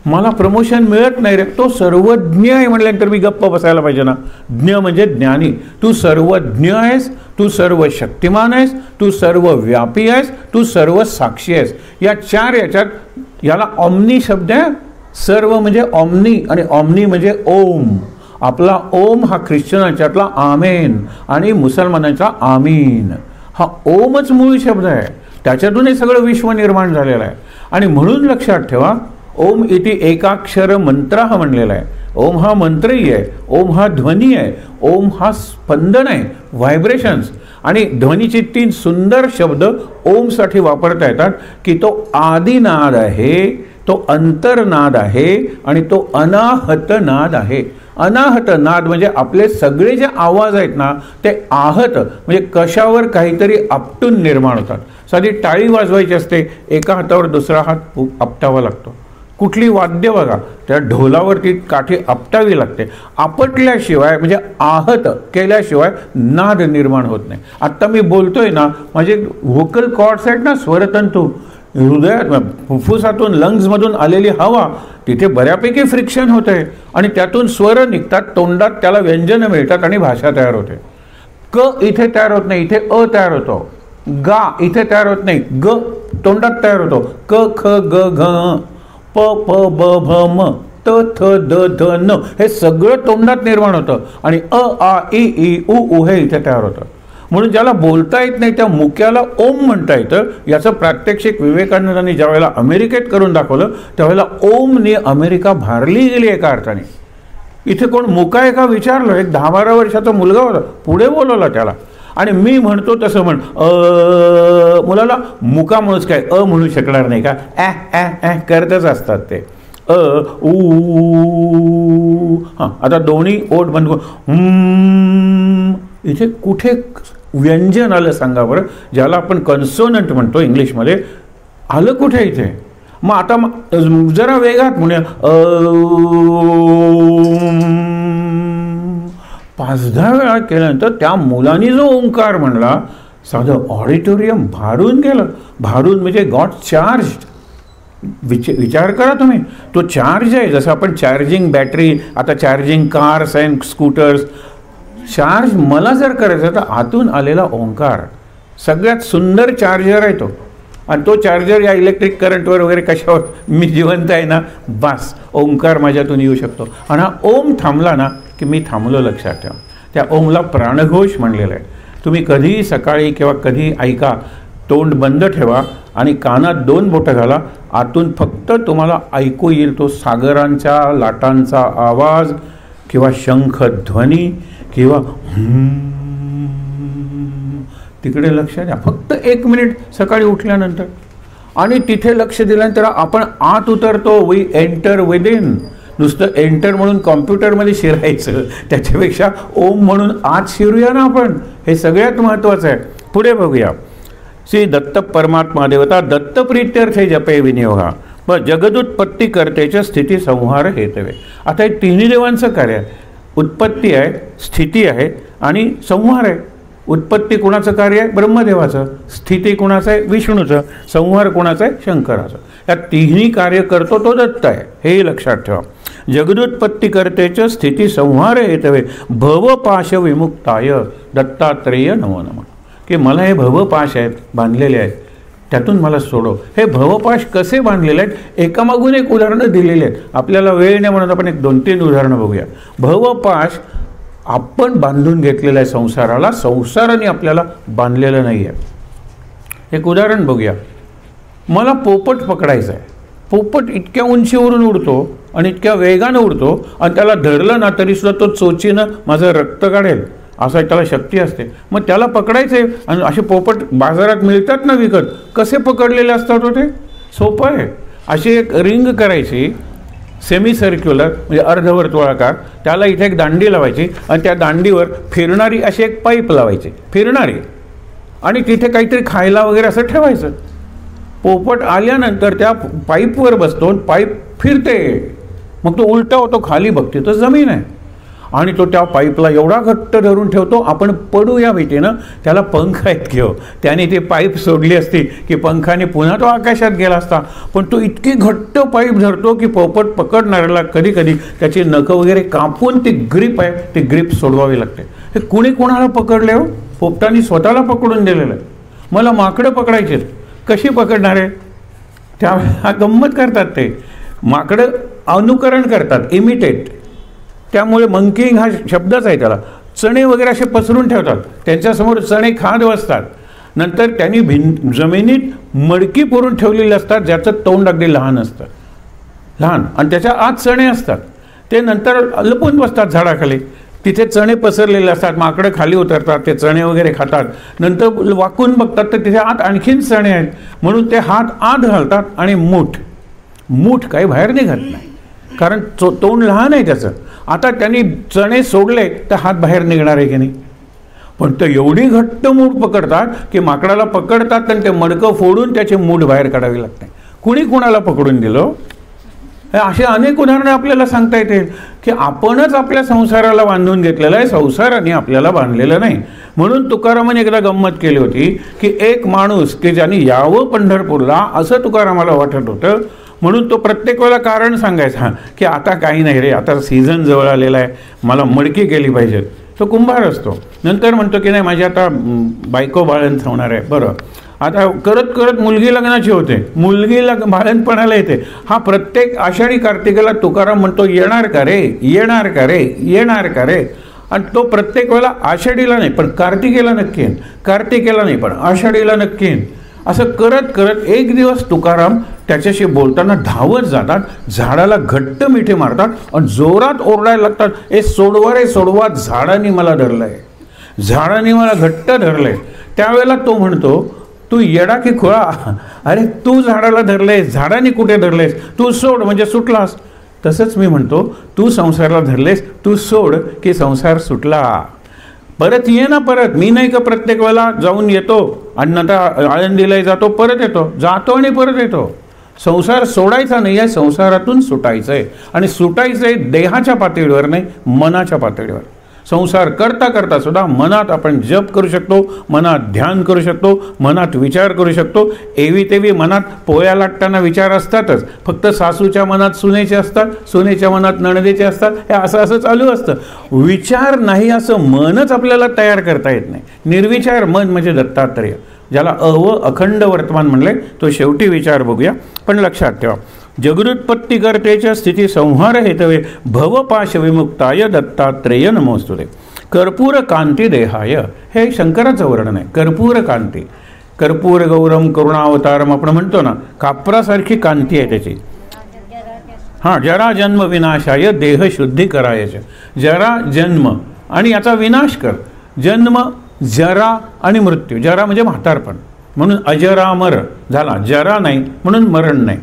S1: मला प्रमोशन मिळत नाही रे, तो सर्वज्ञ आहे म्हटल्यानंतर मी गप्प बसायला पाहिजे ना. ज्ञ म्हणजे ज्ञानी. तू सर्वज्ञ आहेस, तू सर्व शक्तिमान आहेस, तू सर्व व्यापी आहेस, तू सर्व साक्षी आहेस. या 4 याच्यात याला ऑम्नी शब्द आहे. सर्व म्हणजे ऑम्नी आणि ऑम्नी म्हणजे ओम. आपला ओम हा ख्रिश्चनांच्यातला आमेन आणि मुसलमानांचा आमीन. हा ओमच मूळ शब्द आहे. त्याच्यातून हे सगळं विश्व निर्माण झालेलं आहे. आणि म्हणून लक्षात ठेवा, ओम इति एकाक्षर मंत्र हा म्हणलेला आहे. ओम हा मंत्रही आहे, ओम हा ध्वनी आहे, ओम हा स्पंदन आहे, व्हायब्रेशन्स. आणि ध्वनीचे 3 सुंदर शब्द ओमसाठी वापरता येतात की तो आदिनाद आहे, तो अंतरनाद आहे आणि तो अनाहत नाद आहे. अनाहत नाद म्हणजे आपले सगळे जे आवाज आहेत ना ते आहत म्हणजे कशावर काहीतरी आपटून निर्माण होतात. साधी टाळी वाजवायची असते, एका हातावर दुसरा हात आपटावा लागतो. कुठली वाद्य बघा, त्या ढोलावरती काठी आपटावी लागते. आपटल्याशिवाय म्हणजे आहत केल्याशिवाय नाद निर्माण होत नाही. आत्ता मी बोलतोय ना, माझे व्होकल कॉर्ड्स आहेत ना, स्वरतंतू, हृदयात फुफ्फुसातून लंग्समधून आलेली हवा, तिथे बऱ्यापैकी फ्रिक्शन होत आहे आणि त्यातून स्वर निघतात, तोंडात त्याला व्यंजनं मिळतात आणि भाषा तयार होते. क इथे तयार होत नाही, इथे अ तयार होतो. गा इथे तयार होत नाही, ग तोंडात तयार होतो. क ख ग घ प प ब भ म त थ द ध न हे सगळं तोंडात निर्माण होतं आणि अ आ इ ई उ उ हे इथे तयार होतं. म्हणून ज्याला बोलता येत नाही त्या मुक्याला ओम म्हणता येतं. याचं प्रात्यक्षिक विवेकानंदांनी ज्यावेळेला अमेरिकेत करून दाखवलं त्यावेळेला ओमने अमेरिका भारली गेली एका अर्थाने. इथे कोण मुका आहे का विचारलं. एक 10-12 वर्षाचा मुलगा होता, पुढे बोलवला त्याला आणि मी म्हणतो तसं म्हण. मुलाला मुका म्हणूच काय म्हणू शकणार नाही का? करतच असतात ते. हां, आता दोन्ही ओठ बंद करून इथे कुठे व्यंजन आलं सांगा बरं, ज्याला आपण कन्सोनंट म्हणतो इंग्लिशमध्ये, आलं कुठे इथे? मग आता जरा वेगात म्हणूया. 5-10 वेळा केल्यानंतर त्या मुलांनी जो ओंकार म्हणला, साधं ऑडिटोरियम भारून गेलं. भारून म्हणजे गॉट चार्ज. विचार करा तुम्ही, तो चार्ज आहे. जसं आपण चार्जिंग बॅटरी, आता charging cars and scooters, charge मला जर करायचं तर आतून आलेला ओंकार सगळ्यात सुंदर चार्जर आहे तो. आणि तो चार्जर या इलेक्ट्रिक करंटवर वगैरे कशावर, मी जिवंत आहे ना, बस ओंकार माझ्यातून येऊ शकतो. आणि हा ओम थांबला ना की मी थांबलो. लक्षात ठेवा, त्या ओमला प्राणघोष म्हणलेला आहे. तुम्ही कधीही सकाळी किंवा कधी ऐका, तोंड बंद ठेवा आणि कानात 2 बोटं घाला. आतून फक्त तुम्हाला ऐकू येईल तो सागरांच्या लाटांचा आवाज किंवा शंख ध्वनी किंवा तिकडे लक्ष द्या. फक्त 1 मिनिट सकाळी उठल्यानंतर, आणि तिथे लक्ष दिल्यानंतर आपण आत उतरतो. We enter within. नुसतं एंटर म्हणून कॉम्प्युटरमध्ये शिरायचं, त्याच्यापेक्षा ओम म्हणून आत शिरूया ना आपण. हे सगळ्यात महत्त्वाचं आहे. पुढे बघूया. श्री दत्त परमात्मा देवता दत्तप्रीत्यर्थे जपे विनियोगा व जगदुत्पत्ती करतेच्या स्थिती संहार हेतवे. आता हे तिन्ही देवांचं कार्य आहे. उत्पत्ती आहे, स्थिती आहे आणि संहार आहे. उत्पत्ती कुणाचं कार्य आहे? ब्रह्मदेवाचं. स्थिती कुणाचं आहे? विष्णूचं. संहार कुणाचं आहे? शंकराचं. या तिन्ही कार्य करतो तो दत्त आहे, हे लक्षात ठेवा. जगदुत्पत्ती करतेच्या स्थिती संहार हेतवे भवपाश विमुक्ताय दत्तात्रेय नमो नमः. की मला हे भवपाश आहेत बांधलेले आहेत, त्यातून मला सोडव. हे भवपाश कसे बांधलेले आहेत? एकामागून एक उदाहरणं दिलेली आहेत. आपल्याला वेळ नाही म्हणून आपण एक 2-3 उदाहरणं बघूया. भवपाश आपण बांधून घेतलेलं आहे संसाराला, संसाराने आपल्याला बांधलेलं नाही आहे. एक उदाहरण बघूया. मला पोपट पकडायचा आहे. पोपट इतक्या उंचीवरून उडतो आणि इतक्या वेगानं उडतो आणि त्याला धरलं ना तरीसुद्धा तो चोचीनं माझं रक्त काढेल, असं त्याला शक्ती असते. मग त्याला पकडायचे. आणि असे पोपट बाजारात मिळतात ना विकत, कसे पकडलेले असतात ते? सोपं आहे. अशी एक रिंग करायची, सेमी सर्क्युलर म्हणजे अर्धवर्तुळाकार, त्याला इथे एक दांडी लावायची आणि त्या दांडीवर फिरणारी अशी एक पाईप लावायची, फिरणारी, आणि तिथे काहीतरी खायला वगैरे असं ठेवायचं. पोपट आल्यानंतर त्या पाईपवर बसतो, पाईप फिरते, मग तो उलटा होतो, खाली बघते तर जमीन आहे. आणि तो त्या पाईपला एवढा घट्ट धरून ठेवतो, आपण पडू या भीतीनं. त्याला पंख आहेत घेऊ, त्याने ती पाईप सोडली असती की पंखाने पुन्हा तो आकाशात गेला असता. पण तो इतकी घट्ट पाईप धरतो की पोपट पकडणाऱ्याला कधी कधी त्याची नखं वगैरे कापून ती ग्रीप आहे, ती ग्रीप सोडवावी लागते. हे कुणी कोणाला पकडले हो? पोपटाने स्वतःला पकडून दिलेलं आहे. मला माकडं पकडायचे, कशी पकडणार आहे? त्या गंमत करतात ते माकडं, अनुकरण करतात, इमिटेट. त्यामुळे मंकींग हा शब्दच आहे त्याला. चणे वगैरे असे पसरून ठेवतात, त्यांच्यासमोर चणे खात बसतात. नंतर त्यांनी जमिनीत मडकी पुरून ठेवलेली असतात, ज्याचं तोंड अगदी लहान असतं, लहान, आणि त्याच्या आत चणे असतात. ते नंतर लपून बसतात झाडाखाली, तिथे चणे पसरलेले असतात. माकडं खाली उतरतात, ते चणे वगैरे खातात. नंतर वाकून बघतात तर तिथे आत आणखीन चणे आहेत, म्हणून ते हात आत घालतात आणि मूठ काही बाहेर निघत नाही, कारण तोंड लहान आहे त्याचं. आता त्यांनी चणे सोडले तर हात बाहेर निघणार आहे की नाही? पण ते एवढी घट्ट मूठ पकडतात की माकडाला पकडतात आणि ते मडकं फोडून त्याची मूठ बाहेर काढावी लागते. कुणी कुणाला पकडून दिलं? असे अनेक उदाहरणं आपल्याला सांगता येतील की आपणच आपल्या संसाराला बांधून घेतलेलं आहे, संसाराने आपल्याला बांधलेलं नाही. म्हणून तुकारामाने एकदा गंमत केली होती की एक माणूस की ज्याने यावं पंढरपूरला असं तुकारामाला वाटत होतं, म्हणून तो प्रत्येक वेळेला कारण सांगायचा की आता काही नाही रे, आता सीझन जवळ आलेला आहे, मला मडकी केली पाहिजे. तो कुंभार असतो. नंतर म्हणतो की नाही, माझी आता बायको बाळंत होणार आहे. बरं, आता करत करत मुलगी लग्नाची होते, मुलगीला बाळंतपणाला येते. हा प्रत्येक आषाढी कार्तिकेला तुकाराम म्हणतो येणार का रे, येणार का रे, येणार का रे. आणि तो प्रत्येक वेळेला आषाढीला नाही पण कार्तिकेला नक्की येईन, कार्तिकेला नाही पण आषाढीला नक्की येईन. असं करत करत एक दिवस तुकाराम त्याच्याशी बोलताना धावत जातात, झाडाला घट्ट मिठी मारतात आणि जोरात ओरडायला लागतात, ए सोडवा रे सोडवा, झाडाने मला धरलंय, झाडाने मला घट्ट धरलंय. त्यावेळेला तो म्हणतो, तू येडा की खोळा, अरे तू झाडाला धरलेस, झाडाने कुठे धरलेस, तू सोड म्हणजे सुटलास. तसंच मी म्हणतो, तू संसाराला धरलेस, तू सोड की संसार सुटला. परत ये ना, परत मी नाही का प्रत्येक वेळेला जाऊन येतो आणि नंतर आळंदीला जातो, परत येतो, जातो आणि परत येतो. संसार सोडायचा नाही आहे, संसारातून सुटायचं आहे. आणि सुटायचं आहे देहाच्या पातळीवर नाही, मनाच्या पातळीवर. संसार करता करता सुद्धा मनात आपण जप करू शकतो, मनात ध्यान करू शकतो, मनात विचार करू शकतो. एवी तेवी मनात पोळ्या लाटताना विचार असतातच, फक्त सासूच्या मनात सुनेचे असतात, सुनेच्या मनात नणदेचे असतात, हे असं असं चालू असतं. विचार नाही असं मनच आपल्याला तयार करता येत नाही. निर्विचार मन म्हणजे दत्तात्रेय, ज्याला अखंड वर्तमान म्हणले. तो शेवटी विचार बघूया, पण लक्षात ठेवा, जगदुत्पत्ती करतेच्या स्थिती संहार हेतवे भवपाश विमुक्ताय दत्तात्रेय नमोस्तुते. कर्पूर कांती देहाय, हे शंकराचं वर्णन आहे. कर्पूर कांती, कर्पूर गौरम करुणावतारम आपण म्हणतो ना, कापरासारखी कांती आहे त्याची. हां, जरा जन्म विनाशाय देह शुद्धी करायचे. जरा जन्म आणि याचा विनाश कर. जन्म, जरा आणि मृत्यू. जरा म्हणजे म्हातारपण, म्हणून अजरामर झाला, जरा नाही म्हणून मरण नाही.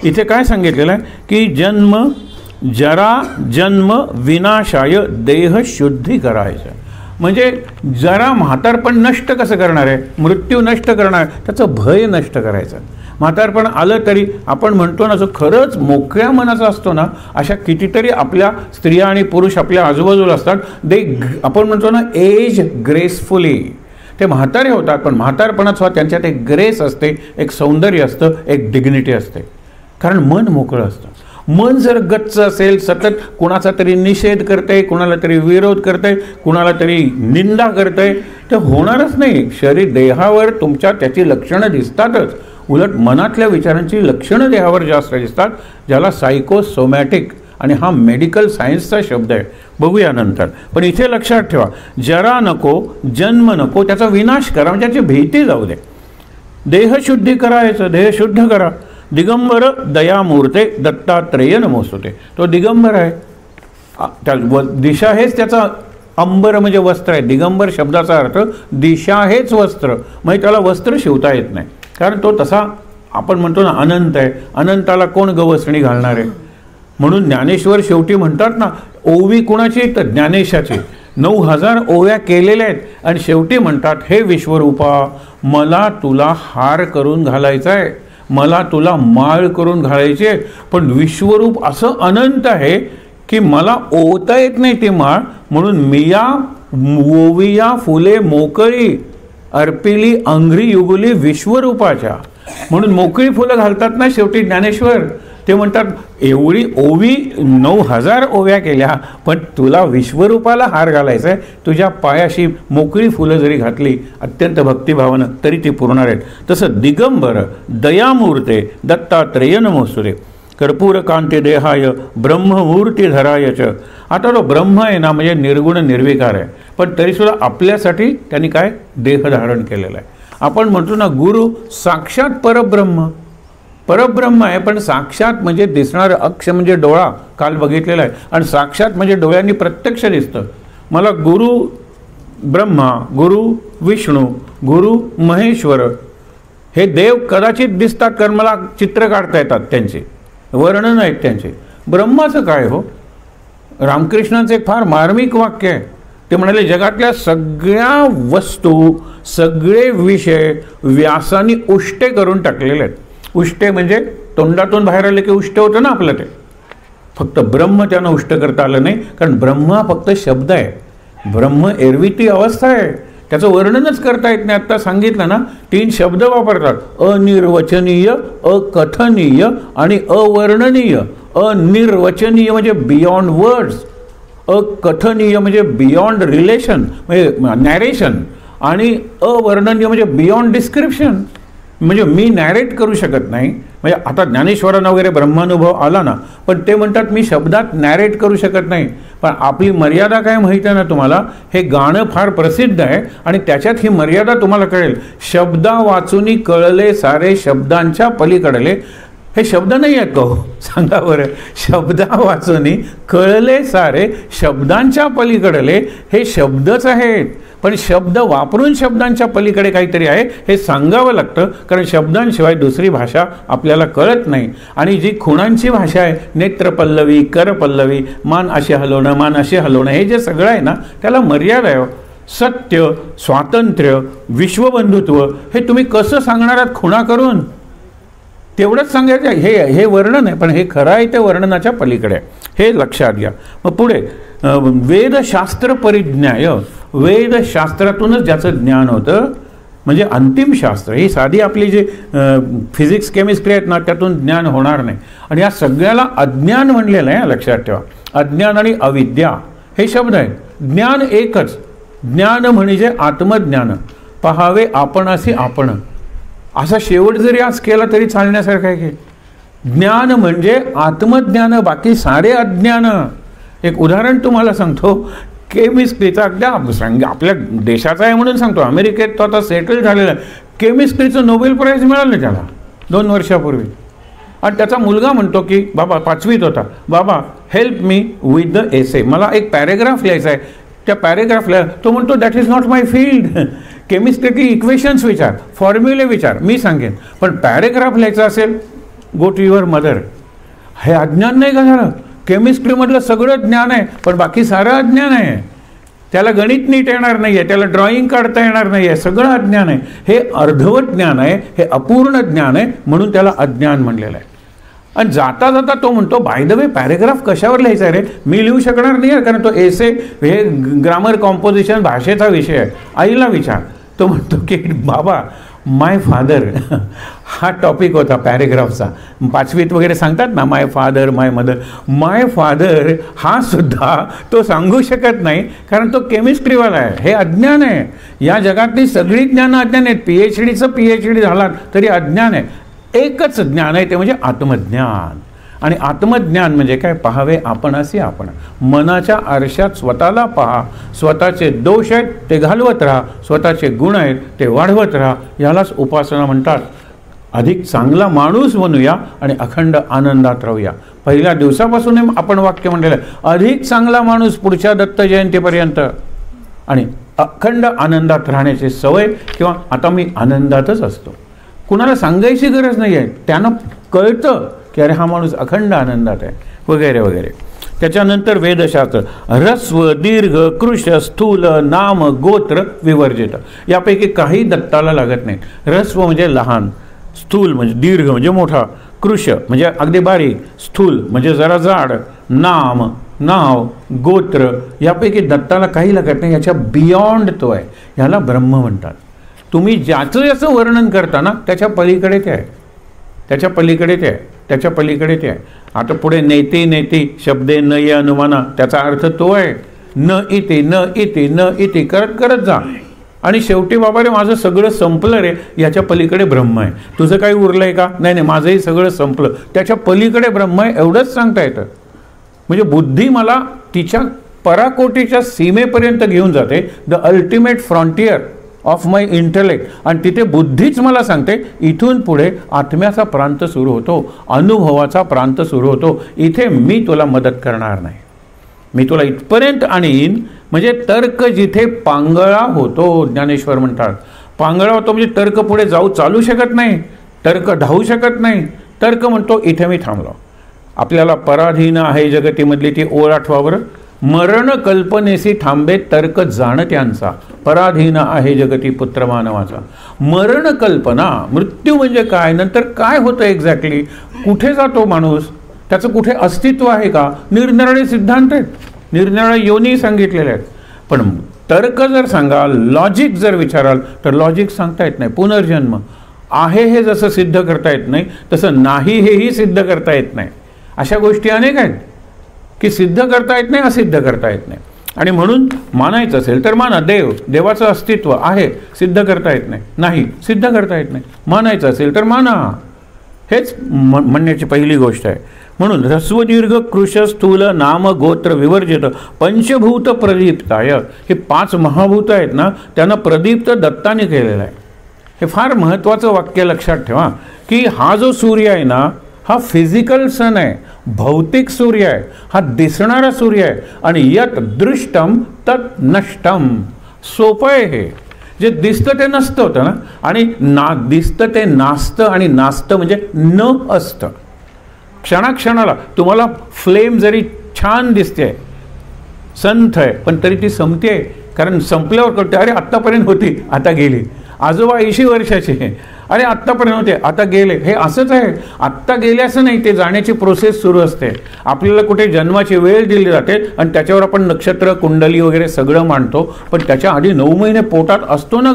S1: इथे काय सांगितलेलं आहे की जन्म, जरा जन्म विनाशाय देह शुद्धी करायचं. म्हणजे जरा म्हातारपण नष्ट कसं करणार आहे, मृत्यू नष्ट करणार, त्याचं भय नष्ट करायचं. म्हातारपण आलं तरी आपण म्हणतो ना, जो खरंच मोकळ्या मनाचा असतो ना, अशा कितीतरी आपल्या स्त्रिया आणि पुरुष आपल्या आजूबाजूला असतात. आपण म्हणतो ना, एज ग्रेसफुली. ते म्हातारे होतात, पण म्हातारपणात सुद्धा त्यांच्यात एक ग्रेस असते, एक सौंदर्य असतं, एक डिग्निटी असते, कारण मन मोकळं असतं. मन जर गच्च असेल, सतत कुणाचा तरी निषेध करते, कुणाला तरी विरोध करते, कुणाला तरी निंदा करते, ते होणारच नाही. शरीर देहावर तुमच्या त्याची लक्षणं दिसतातच. उलट मनातल्या विचारांची लक्षणं देहावर जास्त दिसतात, ज्याला सायकोसोमॅटिक, आणि हा मेडिकल सायन्सचा शब्द आहे, बघूया नंतर. पण इथे लक्षात ठेवा, जरा नको, जन्म नको, त्याचा विनाश करा, म्हणजे त्याची भीती जाऊ दे. देहशुद्धी करायचं, देह शुद्ध करा. दिगंबर दयामूर्ते दत्तात्रेय नमोस्तुते. तो दिगंबर आहे, त्या दिशा हेच त्याचा अंबर म्हणजे वस्त्र आहे. दिगंबर शब्दाचा अर्थ दिशा हेच वस्त्र, म्हणजे त्याला वस्त्र शिवता येत नाही, कारण तो तसा आपण म्हणतो ना अनंत आहे. अनंताला कोण गवसणी घालणार आहे. म्हणून ज्ञानेश्वर शेवटी म्हणतात ना, ओवी कुणाची, तर ज्ञानेशाची. 9000 ओव्या केलेल्या आहेत आणि शेवटी म्हणतात, हे विश्वरूपा, मला तुला हार करून घालायचा आहे, मला तुला माळ करून घालायचे. पण विश्वरूप असं अनंत आहे की मला ओवता येत नाही ती माळ, म्हणून मिया ओविया फुले मोकळी अर्पिली अंघ्री युगुली विश्वरूपाच्या. म्हणून मोकळी फुलं घालतात ना शेवटी ज्ञानेश्वर. ते म्हणतात, एवढी ओवी 9000 ओव्या केल्या, पण तुला विश्वरूपाला हार घालायचा आहे. तुझ्या पायाशी मोकळी फुलं जरी घातली अत्यंत भक्तिभावानं, तरी ती पुरणार आहेत. तसं दिगंबर दयामूर्ते दत्तात्रेय नमोस्तुते. कर्पूर कांती देहाय ब्रह्ममूर्ती धरायच. आता तो ब्रह्म आहे ना, म्हणजे निर्गुण निर्विकार आहे, पण तरीसुद्धा आपल्यासाठी त्यांनी काय देह धारण केलेला आहे. आपण म्हणतो ना, गुरु साक्षात परब्रह्म, परब्रह्म आहे, पण साक्षात म्हणजे दिसणारं. अक्ष म्हणजे डोळा, काल बघितलेला आहे, आणि साक्षात म्हणजे डोळ्यांनी प्रत्यक्ष दिसतं. मला गुरु ब्रह्मा, गुरु विष्णू, गुरु महेश्वर हे देव कदाचित दिसतात, कारण मला चित्र काढता येतात, त्यांचे वर्णन आहेत त्यांचे. ब्रह्माचं काय हो. रामकृष्णांचं एक फार मार्मिक वाक्य आहे. ते म्हणाले, जगातल्या सगळ्या वस्तू, सगळे विषय व्यासाने उष्टे करून टाकलेले आहेत. उष्टे म्हणजे तोंडातून बाहेर आले की उष्ट होतं ना आपलं, ते फक्त ब्रह्म त्यांना उष्ट करता आलं नाही, कारण ब्रह्म हा फक्त शब्द आहे. ब्रह्म एरवी ती अवस्था आहे, त्याचं वर्णनच करता येत नाही. आत्ता सांगितलं ना, 3 शब्द वापरतात, अनिर्वचनीय, अकथनीय आणि अवर्णनीय. अनिर्वचनीय म्हणजे बियॉन्ड वर्ड्स, अकथनीय म्हणजे बियॉन्ड रिलेशन म्हणजे नॅरेशन, आणि अवर्णनीय म्हणजे बियॉन्ड डिस्क्रिप्शन. म्हणजे मी नॅरेट करू शकत नाही, म्हणजे आता ज्ञानेश्वरांना वगैरे ब्रह्मानुभव आला ना, पण ते म्हणतात मी शब्दात नॅरेट करू शकत नाही. पण आपली मर्यादा काय माहिती आहे ना तुम्हाला, हे गाणं फार प्रसिद्ध आहे आणि त्याच्यात ही मर्यादा तुम्हाला कळेल. शब्दा वाचूनी कळले सारे शब्दांच्या पलीकडले. हे शब्द नाही आहेत का हो, सांगा बरं. शब्दा वाचूनी कळले सारे शब्दांच्या पलीकडले, हे शब्दच आहेत. पण शब्द वापरून शब्दांच्या पलीकडे काहीतरी आहे हे सांगावं लागतं, कारण शब्दांशिवाय दुसरी भाषा आपल्याला कळत नाही. आणि जी खुणांची भाषा आहे, नेत्रपल्लवी, करपल्लवी, मान असे हलवणं, मान असे हलवणं, हे जे सगळं आहे ना, त्याला मर्यादा आहे. सत्य, स्वातंत्र्य, विश्वबंधुत्व हे तुम्ही कसं सांगणार आहात खुणा करून? तेवढंच सांगायचं. हे वर्णन आहे, पण हे खरं आहे ते वर्णनाच्या पलीकडे आहे, हे लक्षात घ्या. मग पुढे वेदशास्त्र परिज्ञाय, वेदशास्त्रातूनच ज्याचं ज्ञान होतं, म्हणजे अंतिम शास्त्र. ही साधी आपली जी फिजिक्स केमिस्ट्री आहेत ना, त्यातून ज्ञान होणार नाही. आणि या सगळ्याला अज्ञान म्हणलेलं आहे, लक्षात ठेवा. अज्ञान आणि अविद्या हे शब्द आहेत. ज्ञान एकच. ज्ञान म्हणजे आत्मज्ञान. पहावे आपणासी आपण, असा शेवट जरी आज केला तरी चालण्यासारखं आहे की. ज्ञान म्हणजे आत्मज्ञान, बाकी सारे अज्ञान. एक उदाहरण तुम्हाला सांगतो. केमिस्ट्रीचा अगदी आपल्या देशाचा आहे म्हणून सांगतो, अमेरिकेत तो आता सेटल झालेला आहे. केमिस्ट्रीचं नोबेल प्राईज मिळालं त्याला 2 वर्षापूर्वी. आणि त्याचा मुलगा म्हणतो की बाबा 5वीत होता, बाबा help me with the essay, मला एक पॅरेग्राफ लिहायचा आहे. त्या पॅरेग्राफला तो म्हणतो that is not my field. केमिस्ट्रीतली इक्वेशन्स विचार, फॉर्म्युले विचार, मी सांगेन. पण पॅरेग्राफ लिहायचा असेल, गो टू युअर मदर. हे अज्ञान नाही का झालं? केमिस्ट्रीमधलं सगळं ज्ञान आहे, पण बाकी सारं अज्ञान आहे. त्याला गणित नीट येणार नाही आहे, त्याला ड्रॉइंग काढता येणार नाही आहे, सगळं अज्ञान आहे. हे अर्धवट ज्ञान आहे, हे अपूर्ण ज्ञान आहे, म्हणून त्याला अज्ञान म्हणलेलं आहे. आणि जाता जाता तो म्हणतो बाय द वे पॅरेग्राफ कशावर लिहायचा आहे रे, मी लिहू शकणार नाही आहे, कारण तो एसे हे ग्रामर कॉम्पोजिशन भाषेचा विषय आहे. आईला विचार. तो म्हणतो की बाबा माय फादर, हा टॉपिक होता पॅरेग्राफचा. 5वीत वगैरे सांगतात ना, माय फादर, माय मदर. माय फादर हा सुद्धा तो सांगू शकत नाही, कारण तो केमिस्ट्रीवाला आहे. हे अज्ञान आहे. या जगातली सगळी ज्ञान अज्ञान आहेत. PhD झालात तरी अज्ञान आहे. एकच ज्ञान आहे, ते म्हणजे आत्मज्ञान. आणि आत्मज्ञान म्हणजे काय? पाहावे आपणासी आपण. मनाच्या आरशात स्वतःला पहा. स्वतःचे दोष आहेत ते घालवत राहा, स्वतःचे गुण आहेत ते वाढवत राहा. यालाच उपासना म्हणतात. अधिक चांगला माणूस बनूया आणि अखंड आनंदात राहूया. पहिल्या दिवसापासून आपण वाक्य म्हणलेलं आहे, अधिक चांगला माणूस पुढच्या दत्त जयंतीपर्यंत. आणि अखंड आनंदात राहण्याची सवय, किंवा आता मी आनंदातच असतो. कुणाला सांगायची गरज नाही आहे, त्यानं कळतं की अरे हा माणूस अखंड आनंदात आहे, वगैरे वगैरे. त्याच्यानंतर वेदशास्त्र ह्रस्व, दीर्घ, कृश, स्थूल, नाम, गोत्र विवर्जित, यापैकी काही दत्ताला लागत नाही. ह्रस्व म्हणजे लहान, स्थूल म्हणजे दीर्घ म्हणजे मोठा, कृश म्हणजे अगदी बारीक, स्थूल म्हणजे जरा जाड, नाम नाव, गोत्र, यापैकी दत्ताला काही लागत नाही. याच्या बियॉन्ड तो आहे. ह्याला ब्रह्म म्हणतात. तुम्ही ज्याचं याचं वर्णन करता ना, त्याच्या पलीकडे ते आहे, त्याच्या पलीकडे ते आहे, त्याच्या पलीकडे ते आहे. आता पुढे नेती नेती शब्दे न ये अनुमाना, त्याचा अर्थ तो आहे. न इति न इति न इति करत करत जा. आणि शेवटी बाबा रे माझं सगळं संपलं रे, याच्या पलीकडे ब्रह्म आहे. तुझं काही उरलं आहे का? नाही नाही, माझंही सगळं संपलं, त्याच्या पलीकडे ब्रह्म आहे, एवढंच सांगता येतं. म्हणजे बुद्धी मला तिच्या पराकोटीच्या सीमेपर्यंत घेऊन जाते, the ultimate frontier of my intellect. आणि तिथे बुद्धीच मला सांगते इथून पुढे आत्म्याचा प्रांत सुरू होतो, अनुभवाचा प्रांत सुरू होतो. इथे मी तुला मदत करणार नाही, मी तुला इथपर्यंत आणीन. म्हणजे तर्क जिथे पांगळा होतो, ज्ञानेश्वर म्हणतात पांगळा होतो म्हणजे तर्क पुढे जाऊ चालू शकत नाही, तर्क धावू शकत नाही. तर्क म्हणतो इथे मी थांबलो. आपल्याला पराधीन आहे जगतीमधली ती ओळ आठवावर. मरण कल्पनेसी थांबे तर्क जाण त्यांचा, पराधीन आहे जगती पुत्र मानवाचा. मरण कल्पना, मृत्यू म्हणजे काय, नंतर काय होतं एक्झॅक्टली, कुठे जातो माणूस, त्याचं कुठे अस्तित्व आहे का, निरनिराळे सिद्धांत आहेत, निरनिराळे योनी सांगितलेले आहेत. पण तर्क जर सांगाल, लॉजिक जर विचाराल तर लॉजिक सांगता येत नाही. पुनर्जन्म आहे हे जसं सिद्ध करता येत नाही, तसं नाही हेही सिद्ध करता येत नाही. अशा गोष्टी अनेक आहेत की सिद्ध करता येत नाही, असिद्ध करता येत नाही. आणि म्हणून मानायचं असेल तर माना. देवाचं अस्तित्व आहे, सिद्ध करता येत नाही, नाही सिद्ध करता येत नाही. मानायचं असेल तर माना. हेच म्हणण्याची पहिली गोष्ट आहे. म्हणून ह्रस्व दीर्घ कृश स्थूल नाम गोत्र विवर्जित पंचभूत प्रदीप्ताय, हे 5 महाभूत आहेत ना, त्यांना प्रदीप्त दत्ताने केलेलं आहे. हे फार महत्त्वाचं वाक्य लक्षात ठेवा की हा जो सूर्य आहे ना, हा फिजिकल सन आहे, भौतिक सूर्य आहे, हा दिसणारा सूर्य आहे. आणि यत दृष्टम तत् नष्टम, सोपं आहे हे. जे दिसतं ते नसतं होतं ना, आणि दिसतं ते नासतं, आणि नासतं म्हणजे न असतं. क्षणाक्षणाला तुम्हाला फ्लेम जरी छान दिसते, संथ आहे, पण तरी ती संपते, कारण संपल्यावर कळते अरे आत्तापर्यंत होती आता गेली. आजोबा 80 वर्षाचे, अरे आत्तापर्यंत होते आता गेले. हे असंच आहे, आत्ता गेले असं नाही, ते जाण्याची प्रोसेस सुरू असते. आपल्याला कुठे जन्माची वेळ दिली जाते आणि त्याच्यावर आपण नक्षत्र कुंडली वगैरे सगळं मांडतो, पण त्याच्या आधी 9 महिने पोटात असतो ना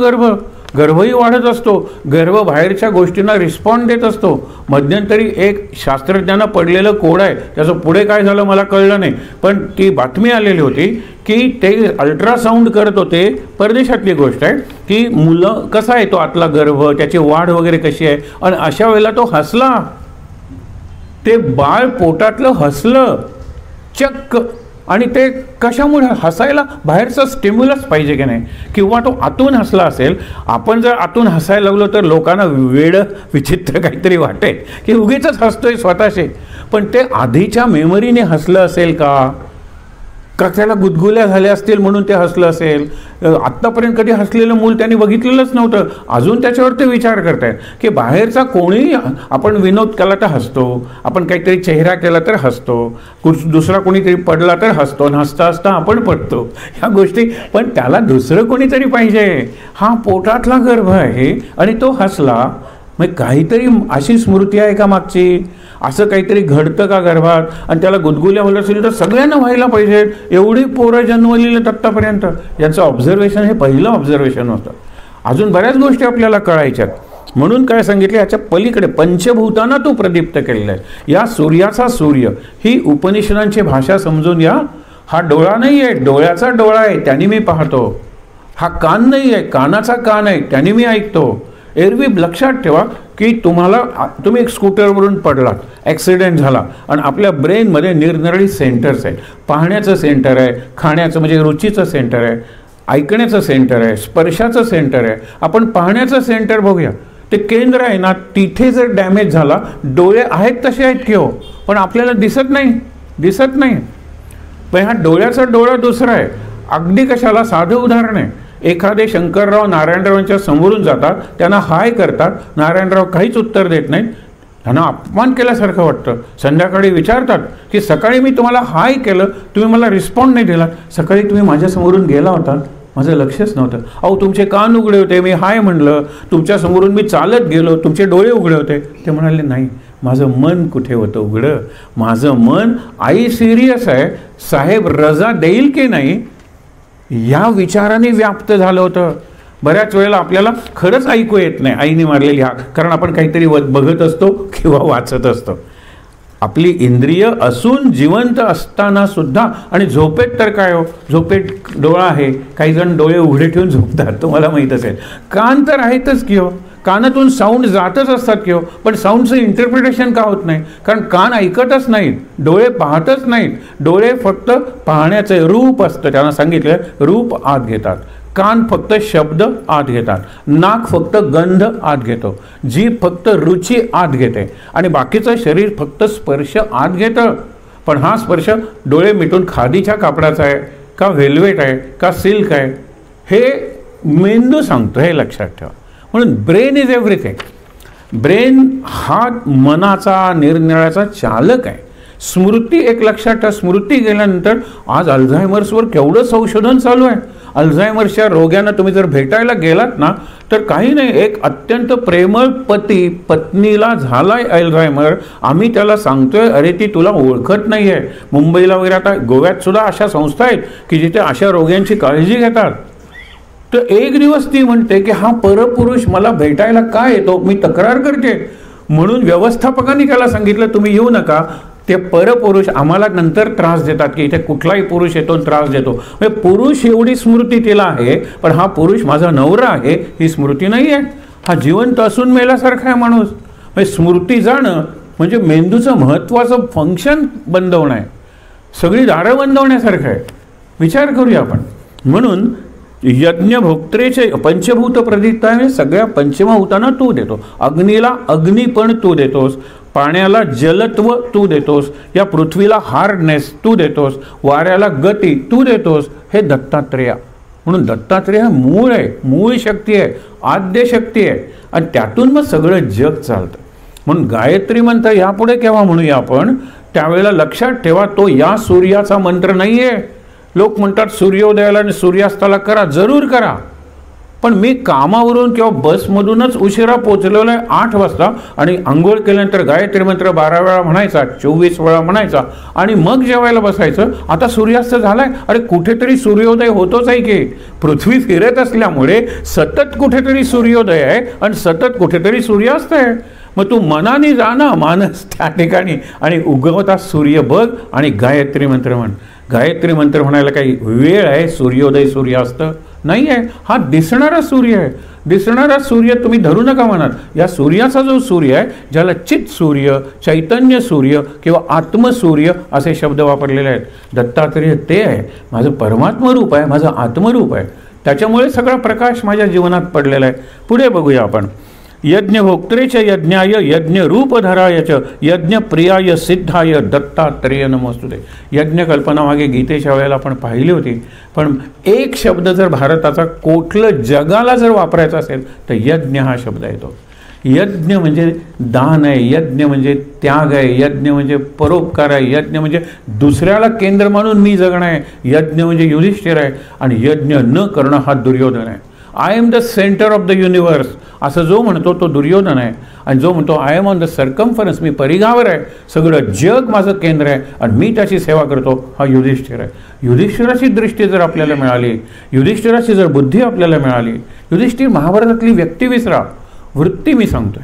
S1: गर्भही वाढत असतो, गर्भ बाहेरच्या गोष्टींना रिस्पॉन्ड देत असतो. मध्यंतरी एक शास्त्रज्ञांना पडलेलं कोड आहे, त्याचं पुढे काय झालं मला कळलं नाही, पण ती बातमी आलेली होती की ते अल्ट्रासाऊंड करत होते. परदेशातली गोष्ट आहे की मुलं कसा आहे तो आतला गर्भ, त्याची वाढ वगैरे कशी आहे, आणि अशा वेळेला तो हसला, ते बाळ पोटातलं हसलं चक्क. आणि ते कशामुळे हसायला बाहेरचं स्टिम्युलस पाहिजे की नाही, किंवा तो आतून हसला असेल. आपण जर आतून हसायला लागलो तर लोकांना वेड विचित्र काहीतरी वाटेल की उगीच हसतोय स्वतःशी, पण ते आधीच्या मेमरीने हसलं असेल का त्याला गुदगुल्या झाल्या असतील म्हणून ते हसलं असेल. आत्तापर्यंत कधी हसलेलं मूल त्यांनी बघितलेलंच नव्हतं, अजून त्याच्यावर ते विचार करतायत की बाहेरचा कोणी, आपण विनोद केला तर हसतो, आपण काहीतरी चेहरा केला तर हसतो, दुसरा कोणीतरी पडला तर हसतो, आणि हसता हसता आपण पडतो, ह्या गोष्टी. पण त्याला दुसरं कोणीतरी पाहिजे. हा पोटातला गर्भ आहे आणि तो हसला, मग काहीतरी अशी स्मृती आहे का मागची, असं काहीतरी घडतं का गर्भात, आणि त्याला गुदगुल्या होत असेल तर सगळ्यांना व्हायला पाहिजे. एवढी पोरं जन्मलेलं आत्तापर्यंत, यांचं ऑब्झर्वेशन हे पहिलं ऑब्झर्वेशन होतं. अजून बऱ्याच गोष्टी आपल्याला कळायच्यात. म्हणून काय सांगितलं, याच्या पलीकडे पंचभूतांना तो प्रदीप्त केलेला आहे. या सूर्याचा सूर्य ही उपनिषदांची भाषा समजून या. हा डोळा नाही आहे, डोळ्याचा डोळा आहे, त्याने मी पाहतो. हा कान नाही आहे, कानाचा कान आहे, त्याने मी ऐकतो. एरवी लक्षात ठेवा की तुम्ही एक स्कूटरवरून पडलात, ॲक्सिडेंट झाला, आणि आपल्या ब्रेनमध्ये निरनिराळी सेंटर्स आहेत. पाहण्याचं सेंटर आहे, खाण्याचं म्हणजे रुचीचं सेंटर आहे, ऐकण्याचं सेंटर आहे, स्पर्शाचं सेंटर आहे. आपण पाहण्याचं सेंटर बघूया, ते केंद्र आहे ना, तिथे जर डॅमेज झाला, डोळे आहेत तसे आहेत की हो, पण आपल्याला दिसत नाही. पण हा डोळ्याचा डोळा दुसरा आहे. अगदी कशाला, साधं उदाहरण आहे. एखादे शंकरराव नारायणरावांच्या समोरून जातात, त्यांना हाय करतात, नारायणराव काहीच उत्तर देत नाहीत, त्यांना अपमान केल्यासारखं वाटतं. संध्याकाळी विचारतात की सकाळी मी तुम्हाला हाय केलं, तुम्ही मला रिस्पॉन्ड नाही दिला, सकाळी तुम्ही माझ्या समोरून गेला होता, माझं लक्षच नव्हतं. अहो तुमचे कान उघडे होते, मी हाय म्हणलं, तुमच्या समोरून मी चालत गेलो, तुमचे डोळे उघडे होते. ते म्हणाले नाही, माझं मन कुठे होतं उघडं, माझं मन आई सिरियस आहे, साहेब रजा देईल की नाही या विचाराने व्याप्त झालं होतं. बऱ्याच वेळेला आपल्याला खरंच ऐकू येत नाही आईने मारलेली हाक, कारण आपण काहीतरी बघत असतो किंवा वाचत असतो. आपली इंद्रिय असून जिवंत असताना सुद्धा, आणि झोपेत तर काय हो, झोपेत डोळा आहे, काही जण डोळे उघडे ठेवून झोपतात, तुम्हाला माहीत असेल. कान तर आहेतच की हो, कानातून साऊंड जातच असतात की हो, पण साऊंडचं इंटरप्रिटेशन का होत नाही, कारण कान ऐकतच नाहीत, डोळे पाहतच नाहीत. डोळे फक्त पाहण्याचं रूप असतं, त्यांना सांगितलं रूप आत घेतात, कान फक्त शब्द आत घेतात, नाक फक्त गंध आत घेतो, जीभ फक्त रुची आत घेते, आणि बाकीचं शरीर फक्त स्पर्श आत घेतं. पण हा स्पर्श डोळे मिटून खादीच्या कापडाचा आहे का व्हेल्वेट आहे का सिल्क आहे हे मेंदू सांगतो, हे लक्षात ठेवा. म्हणून ब्रेन इज एव्हरीथिंग. ब्रेन हा मनाचा निरनिराळ्याचा चालक आहे. स्मृती एक लक्षात ठेवा, स्मृती गेल्यानंतर आज अल्झायमर्सवर केवढं संशोधन चालू आहे. अल्झायमर्सच्या रोग्यांना तुम्ही जर भेटायला गेलात ना, तर काही नाही, एक अत्यंत प्रेमळ पती पत्नीला झालाय अल्झायमर, आम्ही त्याला सांगतोय अरे ती तुला ओळखत नाही आहे. मुंबईला वगैरे, आता गोव्यात सुद्धा अशा संस्था आहेत की जिथे अशा रोग्यांची काळजी घेतात. तर एक दिवस ती म्हणते की हा परपुरुष मला भेटायला का येतो, मी तक्रार करते. म्हणून व्यवस्थापकांनी त्याला सांगितलं तुम्ही येऊ नका, ते परपुरुष आम्हाला नंतर त्रास देतात की इथे कुठलाही पुरुष येतो त्रास देतो. म्हणजे पुरुष एवढी स्मृती तिला आहे, पण हा पुरुष माझा नवरा आहे ही स्मृती नाही आहे. हा जिवंत असून मेल्यासारखा आहे माणूस. म्हणजे स्मृती जाणं म्हणजे मेंदूचं महत्त्वाचं फंक्शन बंद होणं आहे, सगळी दारं बंद होण्यासारखं आहे. विचार करूया आपण. म्हणून यज्ञभोक्त्रेचे पंचभूत प्रदित्ताने सगळ्या पंचमभूतांना तू देतो. अग्नीला अग्निपण तू देतोस, पाण्याला जलत्व तू देतोस, या पृथ्वीला हार्डनेस तू देतोस, वाऱ्याला गती तू देतोस. हे दत्तात्रेय. म्हणून दत्तात्रेय हा मूळ आहे, मूळ शक्ती आहे, आद्य शक्ती आहे, आणि त्यातून मग सगळं जग चालतं. म्हणून गायत्री मंत्र यापुढे केव्हा म्हणूया आपण, त्यावेळेला लक्षात ठेवा तो या सूर्याचा मंत्र नाही आहे. लोक म्हणतात सूर्योदयाला आणि सूर्यास्ताला करा, जरूर करा, पण मी कामावरून किंवा बसमधूनच उशिरा पोचलेलो आहे 8 वाजता आणि आंघोळ केल्यानंतर गायत्री मंत्र 12 वेळा म्हणायचा, 24 वेळा म्हणायचा आणि मग जेवायला बसायचं. आता सूर्यास्त झालाय, अरे कुठेतरी सूर्योदय होतोच आहे की. पृथ्वी फिरत असल्यामुळे सतत कुठेतरी सूर्योदय आहे आणि सतत कुठेतरी सूर्यास्त आहे. मग तू मनाने जा ना, मानस त्या ठिकाणी, आणि उगवता सूर्य बघ आणि गायत्री मंत्र म्हण. गायत्री मंत्र म्हणायला काही वेळ आहे? सूर्योदय सूर्यास्त नाही आहे. हा दिसणारा सूर्य आहे. दिसणारा सूर्य तुम्ही धरू नका मनात. या सूर्याचा जो सूर्य आहे, ज्याला चित सूर्य, चैतन्य सूर्य किंवा आत्मसूर्य असे शब्द वापरलेले आहेत, दत्तात्रेय ते आहे. माझं परमात्मरूप आहे, माझं आत्मरूप आहे. त्याच्यामुळे सगळा प्रकाश माझ्या जीवनात पडलेला आहे. पुढे बघूया आपण. यज्ञभोक्त्रेच यज्ञाय यज्ञरूपधराय च यज्ञप्रियाय सिद्धाय दत्तात्रेय नमोस्तुते. यज्ञकल्पना मागे गीतेच्या वेळेला आपण पाहिली होती, पण एक शब्द जर भारताचा कुठलं जगाला जर वापरायचा असेल तर यज्ञ हा शब्द येतो. यज्ञ म्हणजे दान आहे, यज्ञ म्हणजे त्याग आहे, यज्ञ म्हणजे परोपकार आहे, यज्ञ म्हणजे दुसऱ्याला केंद्र मानून मी जगणं आहे, यज्ञ म्हणजे युधिष्ठिर आहे, आणि यज्ञ न करणं हा दुर्योधन आहे. I am the centre of the universe असं जो म्हणतो तो दुर्योधन आहे, आणि जो म्हणतो I am on the circumference, मी परिघावर आहे, सगळं जग माझं केंद्र आहे आणि मी त्याची सेवा करतो, हा युधिष्ठिर आहे. युधिष्ठिराची दृष्टी जर आपल्याला मिळाली, युधिष्ठिराची जर बुद्धी आपल्याला मिळाली, युधिष्ठिर महाभारतातली व्यक्ती विसरा, वृत्ती मी सांगतोय.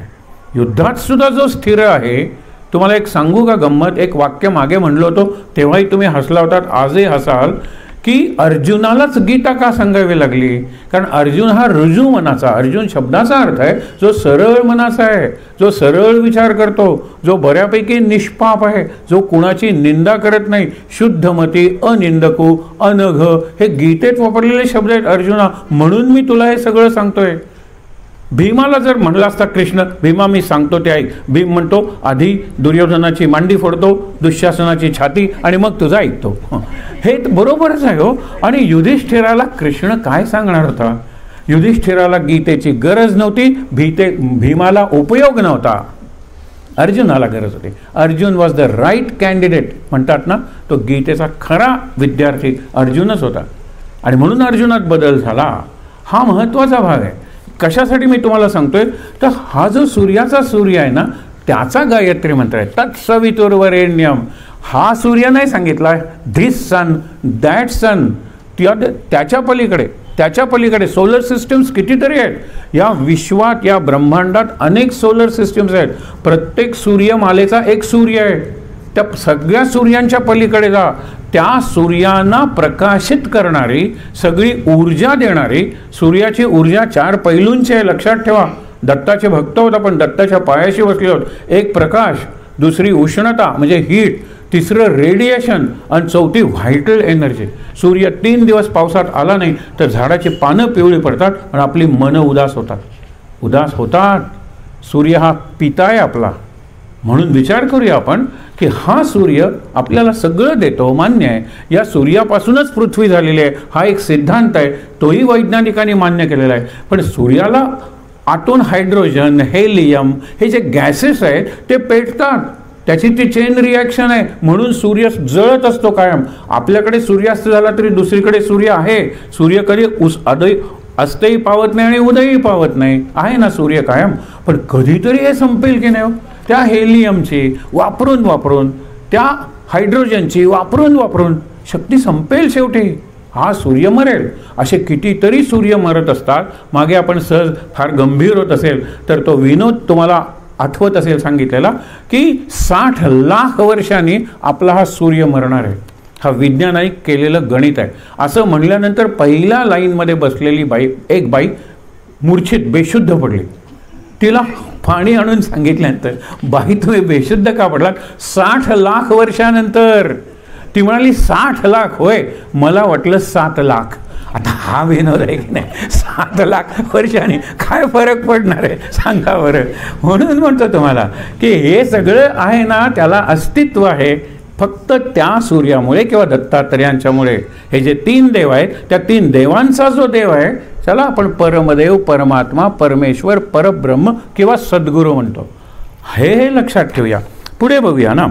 S1: युद्धात सुद्धा जो स्थिर आहे. तुम्हाला एक सांगू का गंमत? एक वाक्य मागे म्हणलो होतो तेव्हाही तुम्ही हसला होतात, आजही हसाल, की अर्जुनालाच गीता का सांगावी लागली? कारण अर्जुन हा ऋजू मनाचा, अर्जुन शब्दाचा अर्थ आहे जो सरळ मनाचा आहे, जो सरळ विचार करतो, जो बऱ्यापैकी निष्पाप आहे, जो कुणाची निंदा करत नाही, शुद्धमती, अनिंदकू, अनघ, हे गीतेत वापरलेले शब्द आहेत अर्जुना. म्हणून मी तुला हे सगळं सांगतोय. भीमाला जर म्हणला असता कृष्ण, भीमा मी सांगतो ते ऐक, भीम म्हणतो आधी दुर्योधनाची मांडी फोडतो, दुःशासनाची छाती, आणि मग तुझा ऐकतो. हे बरोबरच आहे हो. आणि युधिष्ठिराला कृष्ण काय सांगणार होता? युधिष्ठिराला गीतेची गरज नव्हती, भीमाला उपयोग नव्हता, अर्जुनाला गरज होती. Arjun was the right candidate म्हणतात ना, तो गीतेचा खरा विद्यार्थी अर्जुनच होता, आणि म्हणून अर्जुनात बदल झाला. हा महत्त्वाचा भाग आहे. कशासाठी मी तुम्हाला सांगतोय तर हा जो सूर्याचा सूर्य आहे ना, त्याचा गायत्री मंत्र आहे, तत्सवितुर्वरेण्यम. हा सूर्य नाही सांगितला, धिस सन, दॅट सन, त्याच्या पलीकडे सोलर सिस्टम्स कितीतरी आहेत. या विश्वात, या ब्रह्मांडात अनेक सोलर सिस्टम्स आहेत. प्रत्येक सूर्यमालेचा एक सूर्य आहे. त्या सगळ्या सूर्यांच्या पलीकडे जा. त्या सूर्यांना प्रकाशित करणारी, सगळी ऊर्जा देणारी, सूर्याची ऊर्जा 4 पैलूंची आहे, लक्षात ठेवा. दत्ताचे भक्त होता, पण दत्ताच्या पायाशी बसले होत. एक प्रकाश, दुसरी उष्णता म्हणजे हीट, तिसरं रेडिएशन, आणि चौथी व्हायटल एनर्जी. सूर्य 3 दिवस पावसात आला नाही तर झाडाची पानं पिवळी पडतात आणि आपली मनं उदास होतात. सूर्य हा पिता आहे आपला. म्हणून विचार करूया आपण की हा सूर्य आपल्याला सगळं देतो, मान्य आहे. या सूर्यापासूनच पृथ्वी झालेली आहे, हा एक सिद्धांत आहे, तोही वैज्ञानिकांनी मान्य केलेला आहे. पण सूर्याला आतून हायड्रोजन, हेलियम हे जे गॅसेस आहेत ते पेटतात, त्याची ती चेन रिॲक्शन आहे. म्हणून सूर्य जळत असतो कायम. आपल्याकडे सूर्यास्त झाला तरी दुसरीकडे सूर्य आहे. सूर्य कधी अस्तही पावत नाही आणि उदयही पावत नाही, आहे ना सूर्य कायम. पण कधीतरी हे संपेल की नाही? त्या हेलियमची वापरून त्या हायड्रोजनची वापरून शक्ती संपेल. शेवटी हा सूर्य मरेल. असे कितीतरी सूर्य मरत असतात. मागे आपण सहज फार गंभीर होत असेल तर तो विनोद तुम्हाला आठवत असेल सांगितलेला, की 60 लाख वर्षांनी आपला हा सूर्य मरणार आहे. हा विज्ञानाने केलेलं गणित आहे. असं म्हणल्यानंतर पहिल्या लाईनमध्ये बसलेली एक बाई मूर्छित बेशुद्ध पडली. तिला पाणी आणून सांगितल्यानंतर, बाई तुम्ही बेशुद्ध का पडलात? 60 लाख वर्षानंतर. ती म्हणाली 60 लाख? होय, मला वाटलं 7 लाख. आता हा विनोद आहे की नाही? 7 लाख वर्षांनी काय फरक पडणार आहे सांगा बरं. म्हणून म्हणतो तुम्हाला की हे सगळं आहे ना, त्याला अस्तित्व आहे फक्त त्या सूर्यामुळे किंवा दत्तात्रेयांच्यामुळे. हे जे 3 देव आहेत, त्या 3 देवांचा जो देव आहे त्याला आपण परमदेव, परमात्मा, परमेश्वर, परब्रह्म किंवा सद्गुरू म्हणतो. हे लक्षात ठेवूया. पुढे बघूया ना.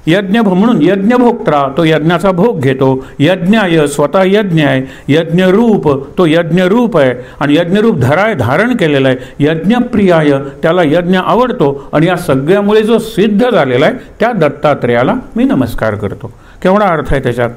S1: यज्ञ म्हणून यज्ञभोक्ता तो यज्ञाचा भोग घेतो. यज्ञाय स्वतः यज्ञ आहे. यज्ञरूप तो यज्ञरूप आहे आणि यज्ञरूप धारण केलेला आहे. यज्ञप्रियाय त्याला यज्ञ आवडतो आणि या सगळ्यामुळे जो सिद्ध झालेला आहे त्या दत्तात्रेयाला मी नमस्कार करतो. केवढा अर्थ आहे त्याच्यात?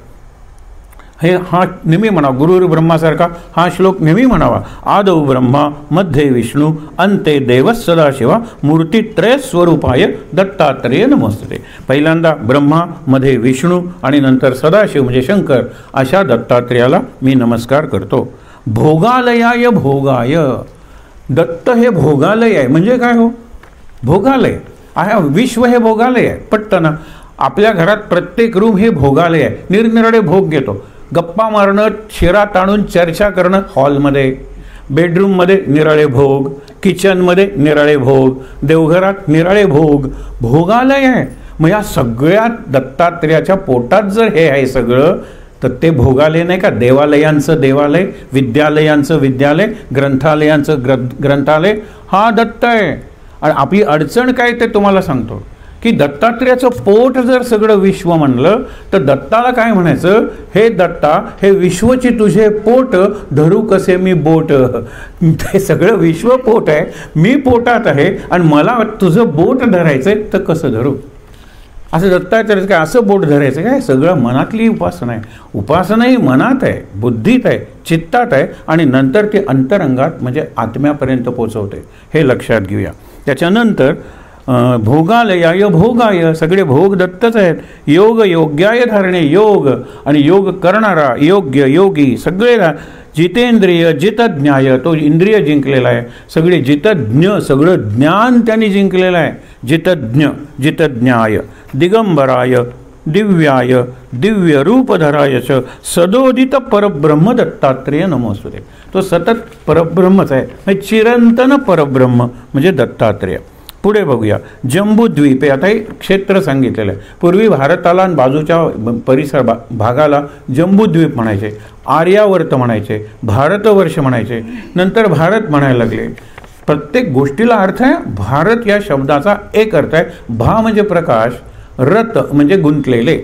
S1: हा नेहमी म्हणावा, गुरुर ब्रह्मासारखा हा श्लोक नेहमी म्हणावा. आदौ ब्रह्मा मध्ये विष्णू अंते देवस सदाशिवा मूर्तित्रय स्वरूपाय दत्तात्रेय नमस्ते. पहिल्यांदा ब्रह्मा, मध्ये विष्णू आणि नंतर सदाशिव म्हणजे शंकर, अशा दत्तात्रेयाला मी नमस्कार करतो. भोगालयाय भोगाय. दत्त हे भोगालय आहे. म्हणजे काय हो? भोगालय आहे. विश्व हे भोगालय आहे. पटतं ना? आपल्या घरात प्रत्येक रूम हे भोगालय आहे. निरनिराळे भोग घेतो. गप्पा मारणं, शिरा ताणून चर्चा करणं हॉलमध्ये, बेडरूममध्ये निराळे भोग, किचनमध्ये निराळे भोग, देवघरात निराळे भोग. भोगालय आहे. मग या सगळ्या दत्तात्रेयाच्या पोटात जर हे आहे सगळं, तर ते भोगालय नाही का? देवालयांचं देवालय, विद्यालयांचं विद्यालय, ग्रंथालयांचं ग्रंथालय हा दत्त आहे. आणि आपली अडचण काय ते तुम्हाला सांगतो की दत्तात्रेयाचं पोट जर सगळं विश्व म्हणलं तर दत्ताला काय म्हणायचं? हे दत्ता, हे विश्वची तुझे पोट धरू कसे मी बोट. ते सगळं विश्व पोट आहे, मी पोटात आहे आणि मला तुझं बोट धरायचंय तर कसं धरू? असं दत्तात्रेयाचं काय असं बोट धरायचं काय? सगळं मनातली उपासना आहे. उपासना ही मनात आहे, बुद्धीत आहे, चित्तात आहे आणि नंतर ते अंतरंगात म्हणजे आत्म्यापर्यंत पोचवते. हे लक्षात घेऊया. त्याच्यानंतर भोगालयाय भोगाय, सगळे भोग दत्तच आहेत. योग योग्याय धारणे, योग आणि योग करणारा, योग्य योगी सगळे. जितेंद्रिय जितज्ञाय तो इंद्रिय जिंकलेला आहे. सगळे जितज्ञ, सगळं ज्ञान त्यांनी जिंकलेलं आहे. जितज्ञ जितज्ञाय. दिगंबराय दिव्याय दिव्य रूपधराय सदोदित परब्रह्म दत्तात्रेय नमोस्तुते. तो सतत परब्रह्मच आहे, चिरंतन परब्रह्म म्हणजे दत्तात्रेय. पुढे बघूया. जम्बूद्वीप, आता हे क्षेत्र सांगितलेलं आहे. पूर्वी भारताला आणि बाजूच्या परिसर भागाला जम्बूद्वीप म्हणायचे, आर्यावर्त म्हणायचे, भारतवर्ष म्हणायचे, नंतर भारत म्हणायला लागले. प्रत्येक गोष्टीला अर्थ आहे. भारत या शब्दाचा एक अर्थ आहे. भा म्हणजे प्रकाश, रत म्हणजे गुंतलेले.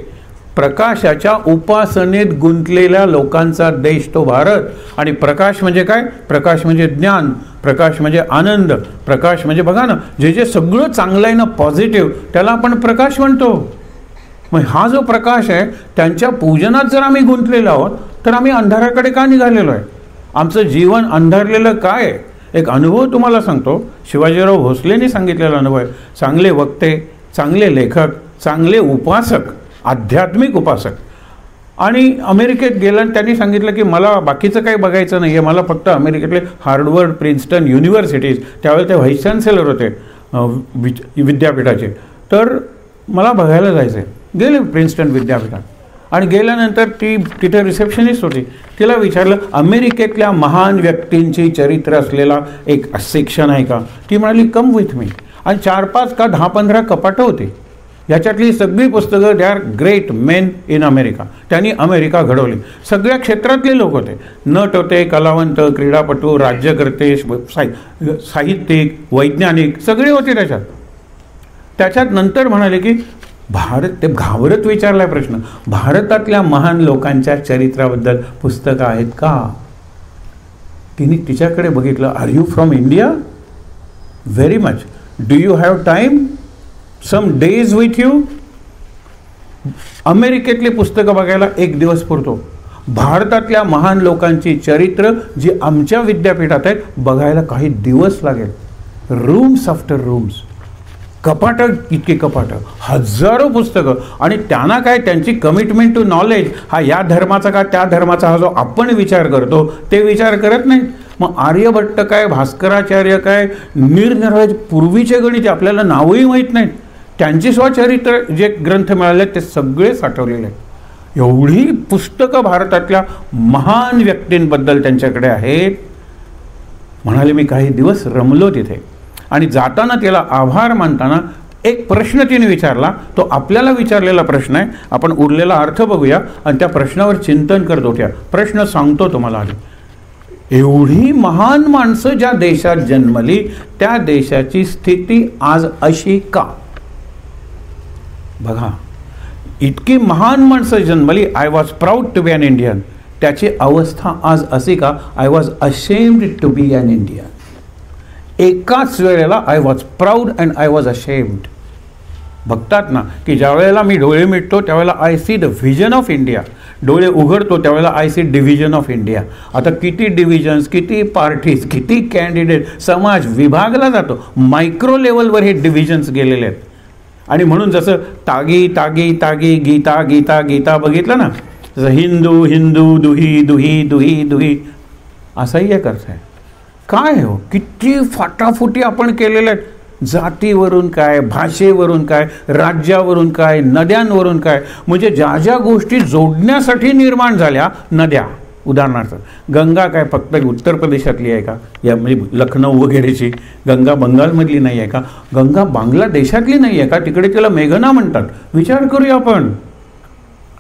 S1: प्रकाशाच्या उपासनेत गुंतलेल्या लोकांचा देश तो भारत. आणि प्रकाश म्हणजे काय? प्रकाश म्हणजे ज्ञान, प्रकाश म्हणजे आनंद, प्रकाश म्हणजे बघा ना, जे जे सगळं चांगलं आहे ना, पॉझिटिव्ह, त्याला आपण प्रकाश म्हणतो. मग हा जो प्रकाश आहे त्यांच्या पूजनात जर आम्ही गुंतलेलो आहोत तर आम्ही अंधाराकडे का निघालेलो आहे? आमचं जीवन अंधारलेलं काय? एक अनुभव तुम्हाला सांगतो. शिवाजीराव भोसलेंनी सांगितलेला अनुभव आहे. चांगले वक्ते, चांगले लेखक, चांगले उपासक, आध्यात्मिक उपासक. आणि अमेरिकेत गेला आणि त्यांनी सांगितलं की मला बाकीचं काही बघायचं नाही आहे, मला फक्त अमेरिकेतले हार्वर्ड, प्रिन्स्टन युनिव्हर्सिटीज, त्यावेळेला ते व्हाईस चान्सलर होते विद्यापीठाचे, तर मला बघायला जायचं आहे. गेले प्रिन्स्टन विद्यापीठात आणि गेल्यानंतर ती तिथे रिसेप्शनिस्ट होती. तिला विचारलं अमेरिकेतल्या महान व्यक्तींची चरित्र असलेला एक सेक्शन आहे का? ती म्हणाली कम विथ मी. आणि 4-5 का 10-15 कपाटं होती. याच्यातली सगळी पुस्तकं they are great main in America. त्यांनी अमेरिका घडवली. सगळ्या क्षेत्रातले लोक होते. नट होते, कलावंत, क्रीडापटू, राज्यकर्ते, साहित्यिक, वैज्ञानिक सगळे होते त्याच्यात. त्याच्यात नंतर म्हणाले की भारत, ते घाबरत विचारलाय प्रश्न, भारतातल्या महान लोकांच्या चरित्राबद्दल पुस्तकं आहेत का? तिने तिच्याकडे बघितलं. Are you from India? Very much. Do you have time? Some days with you? अमेरिकेतली पुस्तकं बघायला 1 दिवस पुरतो. भारतातल्या महान लोकांची चरित्र जी आमच्या विद्यापीठात आहेत बघायला काही दिवस लागेल. रूम्स आफ्टर रूम्स, कपाटं इतकी कपाटं, हजारो पुस्तकं. आणि त्यांना काय, त्यांची कमिटमेंट टू नॉलेज, हा या धर्माचा का त्या धर्माचा, हा जो आपण विचार करतो ते विचार करत नाहीत. मग आर्यभट्ट काय, भास्कराचार्य काय, निरनिराळे पूर्वीचे गणित आपल्याला नावही माहीत नाहीत, त्यांची स्वचरित्र जे ग्रंथ मिळाले ते सगळे साठवलेले आहेत. एवढी पुस्तकं भारतातल्या महान व्यक्तींबद्दल त्यांच्याकडे आहेत. म्हणाले मी काही दिवस रमलो तिथे, आणि जाताना त्याला आभार मानताना एक प्रश्न तिने विचारला. तो आपल्याला विचारलेला प्रश्न आहे. आपण उरलेला अर्थ बघूया आणि त्या प्रश्नावर चिंतन करत होत्या. प्रश्न सांगतो तुम्हाला आधी. एवढी महान माणसं ज्या देशात जन्मली त्या देशाची स्थिती आज अशी का? बघा, इतकी महान माणसं जन्मली. I was proud to be an Indian. त्याची अवस्था आज अशी का? I was ashamed to be an Indian. एकाच वेळेला I was proud and I was ashamed. बघतात ना की ज्या वेळेला मी डोळे मिटतो त्यावेळेला I see the vision of India, डोळे उघडतो त्यावेळेला I see division of India. आता किती डिव्हिजन्स, किती पार्टीज, किती कॅन्डिडेट, समाज विभागला जातो. मायक्रो लेवलवर हे डिव्हिजन्स गेलेले आहेत. आणि म्हणून जसं तागी तागी तागी गीता गीता गीता बघितलं ना, जसं हिंदू हिंदू दुही दुही दुही दुही असाही एक अर्थ आहे. काय हो, किती फाटाफुटी आपण केलेल्या आहेत. जातीवरून काय, भाषेवरून काय, राज्यावरून काय, नद्यांवरून काय, म्हणजे ज्या ज्या गोष्टी जोडण्यासाठी निर्माण झाल्या नद्या. उदाहरणार्थ गंगा काय फक्त उत्तर प्रदेशातली आहे का? या म्हणजे लखनौ वगैरेची. गंगा बंगालमधली नाही आहे का? गंगा बांगलादेशातली नाही आहे का? तिकडे त्याला मेघना म्हणतात. विचार करूया आपण.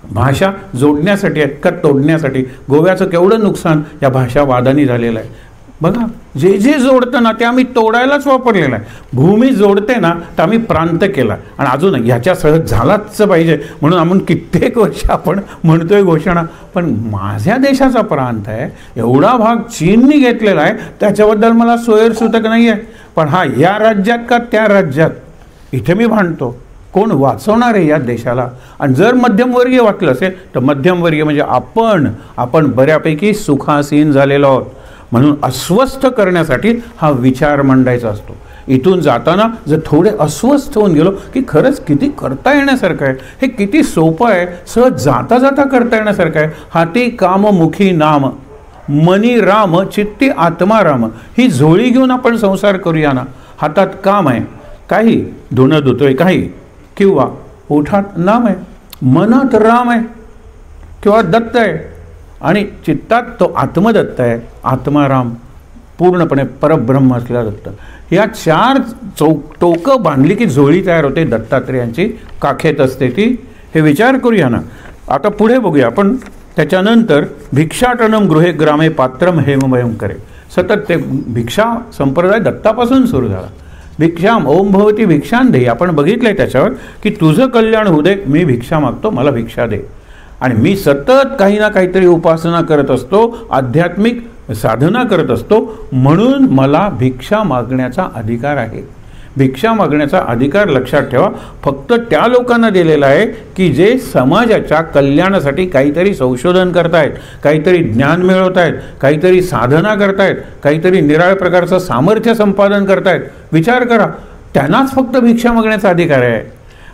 S1: भाषा जोडण्यासाठी आहेत का तोडण्यासाठी? गोव्याचं केवढं नुकसान या भाषा वादानी झालेलं आहे. बघा, जे जे जोडतं ना ते आम्ही तोडायलाच वापरलेलं आहे. भूमी जोडते ना तर आम्ही प्रांत केला, आणि अजून ह्याच्यासह झालाच पाहिजे म्हणून आपण कित्येक वर्ष आपण म्हणतोय घोषणा. पण माझ्या देशाचा प्रांत आहे, एवढा भाग चीननी घेतलेला आहे, त्याच्याबद्दल मला सोयरसूतक नाही आहे. पण हा या राज्यात का त्या राज्यात, इथे मी भांडतो. कोण वाचवणार आहे या देशाला? आणि जर मध्यमवर्गीय वाटलं असेल तर मध्यमवर्गीय म्हणजे आपण बऱ्यापैकी सुखासीन झालेलो आहोत. म्हणून अस्वस्थ करण्यासाठी हा विचार मांडायचा असतो. इथून जाताना जर थोडे अस्वस्थ होऊन गेलो की खरंच किती करता येण्यासारखं आहे, हे किती सोपं आहे, सहज जाता जाता करता येण्यासारखं आहे. हाती काम मुखी नाम, मनी राम चित्ती आत्मा राम. ही झोळी घेऊन आपण संसार करूया ना. हातात काम आहे, काही धुणं धुतोय काही, किंवा ओठात नाम आहे, मनात राम आहे किंवा दत्त आहे, आणि चित्तात तो आत्मदत्त आहे, आत्माराम, पूर्णपणे परब्रह्म असलेला दत्त. या चार टोकं बांधली की झोळी तयार होते दत्तात्रेयांची. काखेत असते ती. हे विचार करूया ना. आता पुढे बघूया आपण. त्याच्यानंतर भिक्षाटनम गृहे ग्रामे पात्रम हेममयम करे. सतत ते भिक्षा संप्रदाय दत्तापासून सुरू झाला. भिक्षाम ओम भवती भिक्षान दे. आपण बघितलंय त्याच्यावर की तुझं कल्याण होऊ दे, मी भिक्षा मागतो, मला भिक्षा दे. आणि मी सतत काही ना काहीतरी उपासना करत असतो, आध्यात्मिक साधना करत असतो, म्हणून मला भिक्षा मागण्याचा अधिकार आहे. भिक्षा मागण्याचा अधिकार लक्षात ठेवा फक्त त्या लोकांना दिलेला आहे की जे समाजाच्या कल्याणासाठी काहीतरी संशोधन करतायत, काहीतरी ज्ञान मिळवत आहेत, काहीतरी साधना करतायत, काहीतरी निराळ्या प्रकारचं सामर्थ्य संपादन करतायत. विचार करा, त्यांनाच फक्त भिक्षा मागण्याचा अधिकार आहे.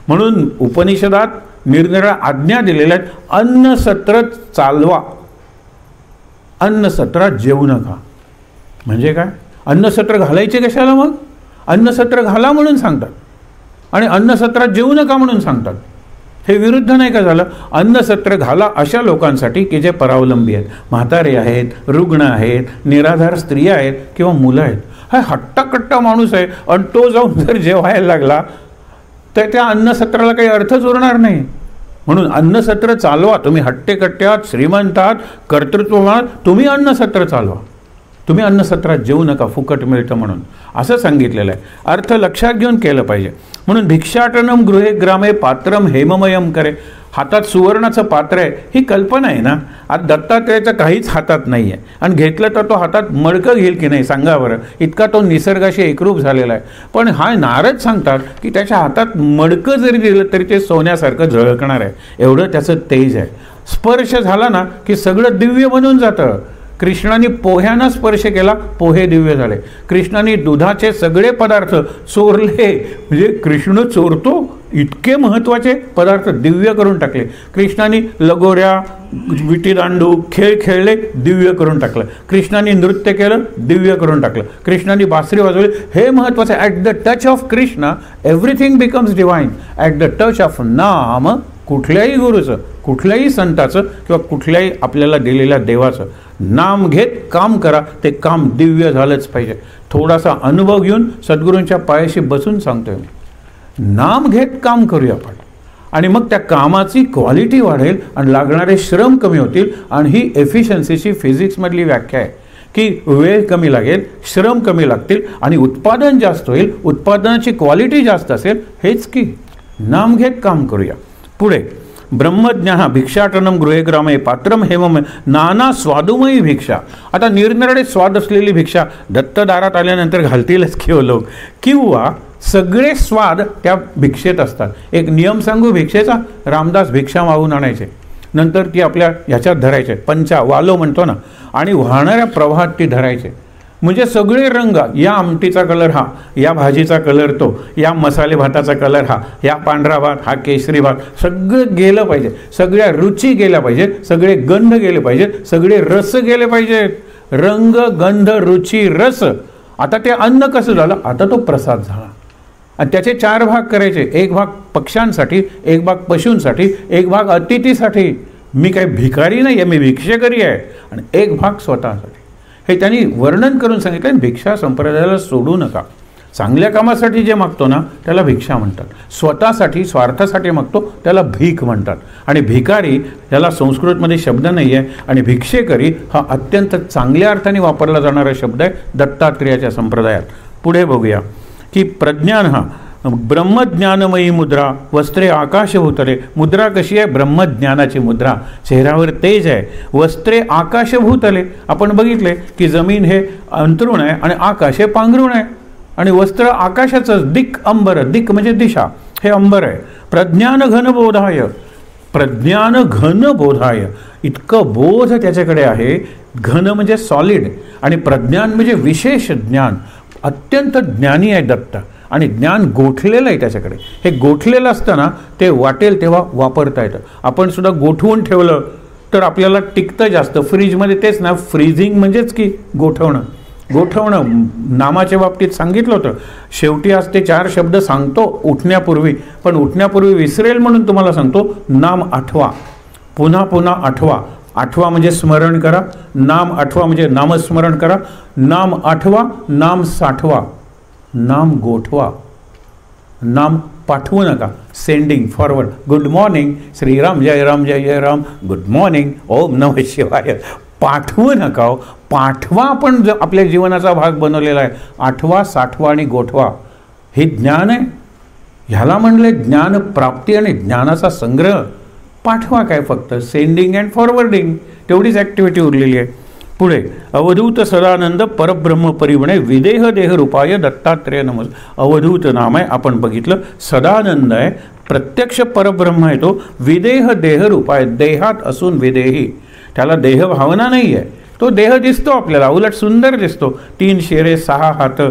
S1: म्हणून उपनिषदात निरनिराळ्या आज्ञा दिलेल्या आहेत. अन्न सत्र चालवा, अन्न सत्रात जेवू नका. म्हणजे काय? अन्नसत्र घालायचे कशाला? मग अन्नसत्र घाला म्हणून सांगतात आणि अन्नसत्रात जेवू नका म्हणून सांगतात. हे विरुद्ध नाही का झालं? अन्नसत्र घाला अशा लोकांसाठी की जे परावलंबी आहेत, म्हातारे आहेत, रुग्ण आहेत, निराधार स्त्रिया आहेत किंवा मुलं आहेत. हा हट्टाकट्टा माणूस आहे आणि तो जाऊन जर जेवायला लागला तर त्या अन्नसत्राला काही अर्थच उरणार नाही. म्हणून अन्नसत्र चालवा. तुम्ही हट्टेकट्ट्यात, श्रीमंतात, कर्तृत्वात तुम्ही अन्नसत्र चालवा. तुम्ही अन्नसत्रात जेवू नका, फुकट मिळतं म्हणून असं सांगितलेलं आहे. अर्थ लक्षात घेऊन केलं पाहिजे. म्हणून भिक्षाटनम गृहे ग्रामे पात्रम हेममयम करे. हातात सुवर्णाचं पात्र आहे ही कल्पना आहे ना. आज दत्तात्रेयाचं काहीच हातात नाही आहे आणि घेतलं तर तो हातात मडकं घेईल की नाही सांगा बरं. इतका तो निसर्गाशी एकरूप झालेला आहे. पण हा नारद सांगतात की त्याच्या हातात मडकं जरी दिलं तरी ते सोन्यासारखं झळकणार आहे, एवढं त्याचं तेज आहे. स्पर्श झाला ना की सगळं दिव्य बनून जातं. कृष्णाने पोह्यानं स्पर्श केला, पोहे दिव्य झाले. कृष्णाने दुधाचे सगळे पदार्थ चोरले, म्हणजे कृष्ण चोरतो इतके महत्त्वाचे पदार्थ दिव्य करून टाकले. कृष्णाने लगोऱ्या, विटीदांडू खेळ खेळले, दिव्य करून टाकलं. कृष्णाने नृत्य केलं, दिव्य करून टाकलं. कृष्णाने बासरी वाजवली, हे महत्त्वाचं. At the touch of Krishna everything becomes divine. At the touch of नाम, कुठल्याही गुरुचं, कुठल्याही संताचं किंवा कुठल्याही आपल्याला दिलेल्या देवाचं नाम घेत काम करा, ते काम दिव्य झालंच पाहिजे. थोडासा अनुभव घेऊन सद्गुरूंच्या पायाशी बसून सांगतोय मी, नाम घेत काम करूया आपण, आणि मग त्या कामाची क्वालिटी वाढेल आणि लागणारे श्रम कमी होतील. आणि ही एफिशियन्सीची फिजिक्समधली व्याख्या आहे की वेळ कमी लागेल, श्रम कमी लागतील आणि उत्पादन जास्त होईल, उत्पादनाची क्वालिटी जास्त असेल. हेच की नाम घेत काम करूया. पुढे ब्रह्मज्ञा भिक्षाटनम गृहेग्रामे पात्रम हेमम नाना स्वादुमयी भिक्षा. आता निरनिराळे स्वाद असलेली भिक्षा दत्तदारात आल्यानंतर घालतीलच किंवा लोक, किंवा सगळे स्वाद त्या भिक्षेत असतात. एक नियम सांगू भिक्षेचा, रामदास भिक्षा मागून आणायचे, नंतर ती आपल्या ह्याच्यात धरायचे, पंचा वालो म्हणतो ना, आणि वाहणाऱ्या प्रवाहात ती धरायचे. म्हणजे सगळे रंग, या आमटीचा कलर हा, या भाजीचा कलर तो, या मसाले भाताचा कलर हा, या पांढरा भात हा केशरी भात, सगळं गेलं पाहिजे. सगळ्या रुची गेल्या पाहिजेत, सगळे गंध गेले पाहिजेत, सगळे रस गेले पाहिजेत. रंग, गंध, रुची, रस. आता ते अन्न कसं झालं, आता तो प्रसाद झाला. आणि त्याचे 4 भाग करायचे. एक भाग पक्ष्यांसाठी, एक भाग पशूंसाठी, एक भाग अतिथीसाठी. मी काही भिकारी नाही आहे, मी भिक्षेकरी आहे. आणि एक भाग स्वतःसाठी. हे त्यांनी वर्णन करून सांगितलं. भिक्षा संप्रदायाला सोडू नका. चांगल्या कामासाठी जे मागतो ना त्याला भिक्षा म्हणतात, स्वतःसाठी स्वार्थासाठी मागतो त्याला भीक म्हणतात. आणि भिकारी याला संस्कृतमध्ये शब्द नाही आहे, आणि भिक्षेकरी हा अत्यंत चांगल्या अर्थाने वापरला जाणारा शब्द आहे दत्तात्रेयाच्या संप्रदायात. पुढे बघूया की प्रज्ञान हा ब्रह्मज्ञानमयी मुद्रा वस्त्रे आकाशभूतले. मुद्रा कशी आहे, ब्रह्मज्ञानाची मुद्रा. चेहऱ्यावर तेज आहे, वस्त्रे आकाशभूतले. आपण बघितले की जमीन हे अंतरुण आहे आणि आकाश हे पांघरुण आहे, आणि वस्त्र आकाशाचं. दिक अंबर, दिक म्हणजे दिशा, हे अंबर आहे. प्रज्ञान घनबोधाय, प्रज्ञान घनबोधाय, इतकं बोध त्याच्याकडे आहे. घन म्हणजे सॉलिड, आणि प्रज्ञान म्हणजे विशेष ज्ञान. अत्यंत ज्ञानी आहे दत्त, आणि ज्ञान गोठलेलं आहे त्याच्याकडे. हे गोठलेलं असताना ते वाटेल तेव्हा वापरता येतं. आपण सुद्धा गोठवून ठेवलं तर आपल्याला टिकतं जास्त. फ्रीजमध्ये तेच ना, फ्रीजिंग म्हणजेच की गोठवणं. गोठवणं नामाच्या बाबतीत सांगितलं होतं. शेवटी आज ते 4 शब्द सांगतो उठण्यापूर्वी, पण उठण्यापूर्वी विसरेल म्हणून तुम्हाला सांगतो. नाम आठवा, पुन्हा पुन्हा आठवा. आठवा म्हणजे स्मरण करा, नाम आठवा म्हणजे नामस्मरण करा. नाम आठवा, नाम साठवा, नाम गोठवा, नाम पाठवू नका. Sending forward. Good morning, Shriram जय राम जय जय राम, गुड मॉर्निंग, ओम नमः शिवाय. पाठवू नका, पाठवा. आपण आपल्या जीवनाचा भाग बनवलेला आहे. आठवा, साठवा आणि गोठवा हे ज्ञान आहे. ह्याला म्हणले ज्ञान प्राप्ती आणि ज्ञानाचा संग्रह. पाठवा काय, फक्त सेंडिंग अँड फॉरवर्डिंग, तेवढीच ॲक्टिव्हिटी उरलेली आहे. पुढे अवधूत सदानंद परब्रह्म परिवणे विदेह देह रूपाय दत्तात्रेय नमः. अवधूत नाम आहे, आपण बघितलं. सदानंद आहे, प्रत्यक्ष परब्रह्म आहे तो. विदेह देह रूपाय, देहात असून विदेही. त्याला देह भावना नाही आहे, तो देह दिसतो आपल्याला, उलट सुंदर दिसतो, 3 शिरे 6 हात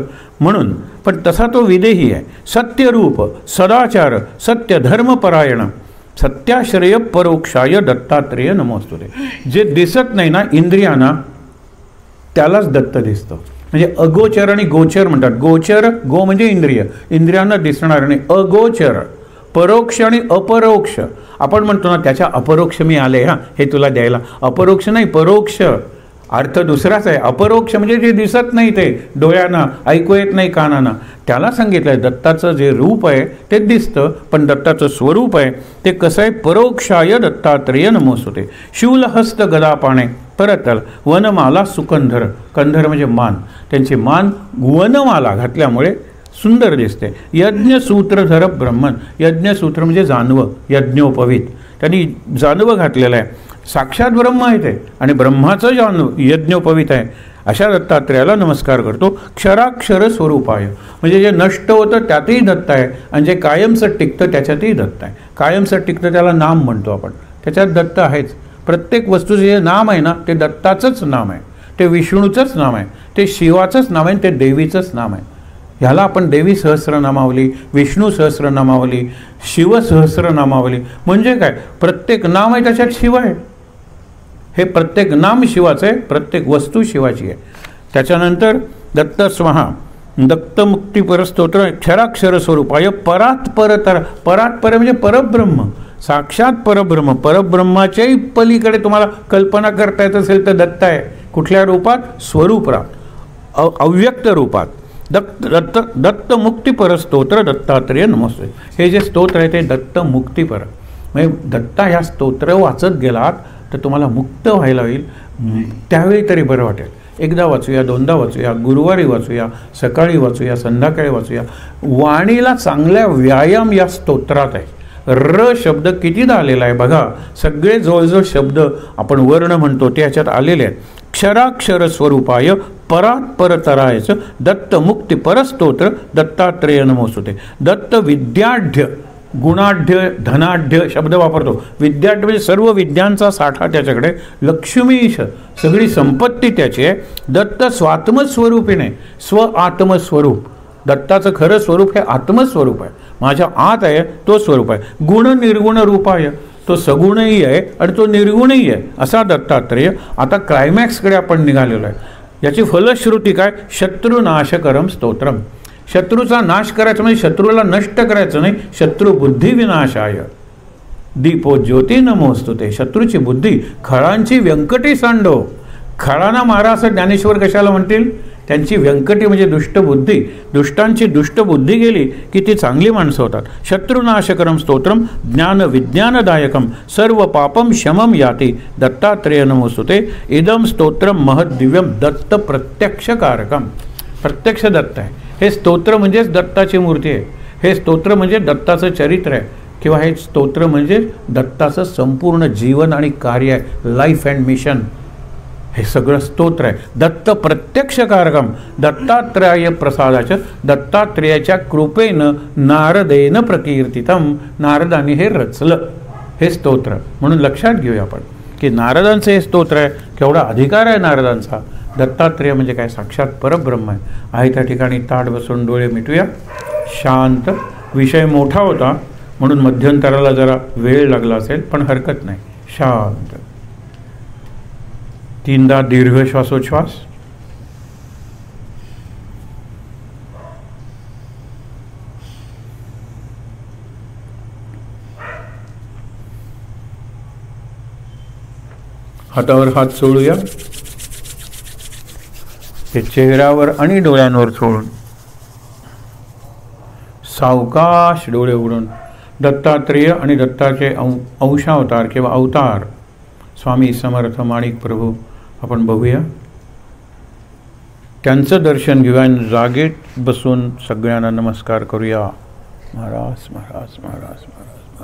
S1: म्हणून, पण तसा तो विदेही आहे. सत्यरूप, सदाचार, सत्य धर्मपरायण, सत्याश्रय परोक्षाय दत्तात्रेय नमोस्तुते. जे दिसत नाही ना इंद्रियांना त्यालाच दत्त दिसतं. म्हणजे अगोचर आणि गोचर म्हणतात. गोचर, गो म्हणजे इंद्रिय, इंद्रियांना दिसणार, आणि अगोचर परोक्ष आणि अपरोक्ष. आपण म्हणतो ना त्याच्या अपरोक्ष मी आले, हां हे तुला द्यायला. अपरोक्ष नाही, परोक्ष. अर्थ दुसराच आहे. अपरोक्ष म्हणजे जे दिसत नाही, ते डोळ्यांना, ऐकू येत नाही कानांना, त्याला सांगितलं आहे. दत्ताचं जे रूप आहे ते दिसतं, पण दत्ताचं स्वरूप आहे ते कसं आहे. परोक्षाय दत्तात्रेय नमोस्तुते. शूलहस्त गदापाणे परत वनमाला सुकंधर. कंधर म्हणजे मान, त्यांची मान वनमाला घातल्यामुळे सुंदर दिसते. यज्ञसूत्रधर ब्रह्मन. यज्ञसूत्र म्हणजे जानवं, यज्ञोपवीत. त्यांनी जानवं घातलेलं आहे. साक्षात ब्रह्म आहे ते, आणि ब्रह्माचं जानव यज्ञोपवीत आहे. अशा दत्तात्रेयाला नमस्कार करतो. क्षराक्षर स्वरूप आहे, म्हणजे जे नष्ट होतं त्यातही दत्त आहे, आणि जे कायमचं टिकतं त्याच्यातही दत्त आहे. कायमचं टिकतं त्याला नाम म्हणतो आपण, त्याच्यात दत्त आहेच. प्रत्येक वस्तूचं जे नाम आहे ना ते दत्ताचंच नाम आहे, ते विष्णूचंच नाम आहे, ते शिवाचंच नाम आहे, ते देवीचंच नाम आहे. ह्याला आपण देवी सहस्रनामावली, विष्णू सहस्रनामावली, शिवसहस्रनामावली म्हणजे काय, प्रत्येक नाम आहे त्याच्यात शिव आहे. हे प्रत्येक नाम शिवाचं आहे, प्रत्येक वस्तू शिवाची आहे. त्याच्यानंतर दत्त स्वाहा दत्तमुक्तीपर स्तोत्र क्षराक्षर स्वरूपाय परात्परतर. परात्पर म्हणजे परब्रह्म, साक्षात परब्रह्म. परब्रह्माच्याही पलीकडे तुम्हाला कल्पना करता येत असेल तर दत्त आहे. कुठल्या रूपात? स्वरूपात, अव्यक्त रूपात. दत्तमुक्तीपर स्तोत्र दत्तात्रेय नमस्ते. हे जे स्तोत्र आहे ते दत्तमुक्तीपर म्हणजे दत्ता ह्या स्तोत्र वाचत गेलात तर तुम्हाला मुक्त व्हायला होईल. त्यावेळी तरी बरं वाटेल. एकदा वाचूया, दोनदा वाचूया, गुरुवारी वाचूया, सकाळी वाचूया, संध्याकाळी वाचूया. वाणीला चांगल्या व्यायाम या स्तोत्रात आहे. र शब्द कितीदा आलेला आहे बघा. सगळे जवळजवळ शब्द आपण वर्ण म्हणतो ते ह्याच्यात आलेले आहेत. क्षराक्षर स्वरूपाय परात्परतरायचं दत्तमुक्ती परस्तोत्र दत्तात्रेय नमोस्तुते. दत्त विद्याढ्य, गुणाढ्य, धनाढ्य शब्द वापरतो. विद्याढ्य म्हणजे सर्व विद्यांचा साठा त्याच्याकडे, लक्ष्मीश सगळी संपत्ती त्याची आहे. दत्त स्वात्मस्वरूपीने, स्व आत्मस्वरूप. दत्ताचं खरं स्वरूप हे आत्मस्वरूप आहे, माझ्या आत आहे तो स्वरूप आहे. गुण निर्गुण रूपाय, तो सगुणही आहे आणि तो निर्गुणही आहे असा दत्तात्रेय. आता क्लायमॅक्सकडे आपण निघालेलो आहे. याची फलश्रुती काय? शत्रुनाशकरम स्तोत्रम. शत्रूचा नाश करायचा म्हणजे शत्रूला नष्ट करायचं नाही, शत्रुबुद्धी विनाशाय. दीपो ज्योती नमोस्तुते. शत्रूची बुद्धी, खळांची व्यंकटी सांडो. खळांना मारा असं ज्ञानेश्वर कशाला म्हणतील? त्यांची व्यंकटी म्हणजे दुष्टबुद्धी. दुष्टांची दुष्टबुद्धी गेली की ती चांगली माणसं होतात. शत्रुनाशकरम स्तोत्रम ज्ञान विज्ञानदायकम सर्व पापम शमम याती दत्तात्रेय नमोस्तुते. इदम स्तोत्रम महद दिव्यम दत्त प्रत्यक्षकारकम. प्रत्यक्ष दत्त आहे हे स्तोत्र, म्हणजेच दत्ताची मूर्ती आहे. हे स्तोत्र म्हणजे दत्ताचं चरित्र आहे किंवा हे स्तोत्र म्हणजे दत्ताचं संपूर्ण जीवन आणि कार्य आहे, लाईफ अँड मिशन. हे सगळं स्तोत्र आहे. दत्त प्रत्यक्षकारकम दत्तात्रेय प्रसादाचं, दत्तात्रेयाच्या कृपेनं नारदेन प्रकीर्तितम. नारदाने हे रचलं हे स्तोत्र. म्हणून लक्षात घेऊया आपण की नारदांचं हे स्तोत्र आहे. केवढा अधिकार आहे नारदांचा. दत्तात्रेय म्हणजे काय? साक्षात परब्रह्म आहे त्या ठिकाणी ताट बसून डोळे मिटूया. शांत. विषय मोठा होता म्हणून मध्यंतराला जरा वेळ लागला असेल, पण हरकत नाही. शांत. तीनदा दीर्घ श्वासोच्छ्वास. हातावर हात सोडूया. ते चेहऱ्यावर आणि डोळ्यांवर सोडून सावकाश डोळे उघडून दत्तात्रेय आणि दत्ताचे अंशावतार किंवा अवतार स्वामी समर्थ माणिक प्रभू आपण बघूया. त्यांचं दर्शन घेऊया. जागेत बसून सगळ्यांना नमस्कार करूया. महाराज महाराज महाराज महाराज.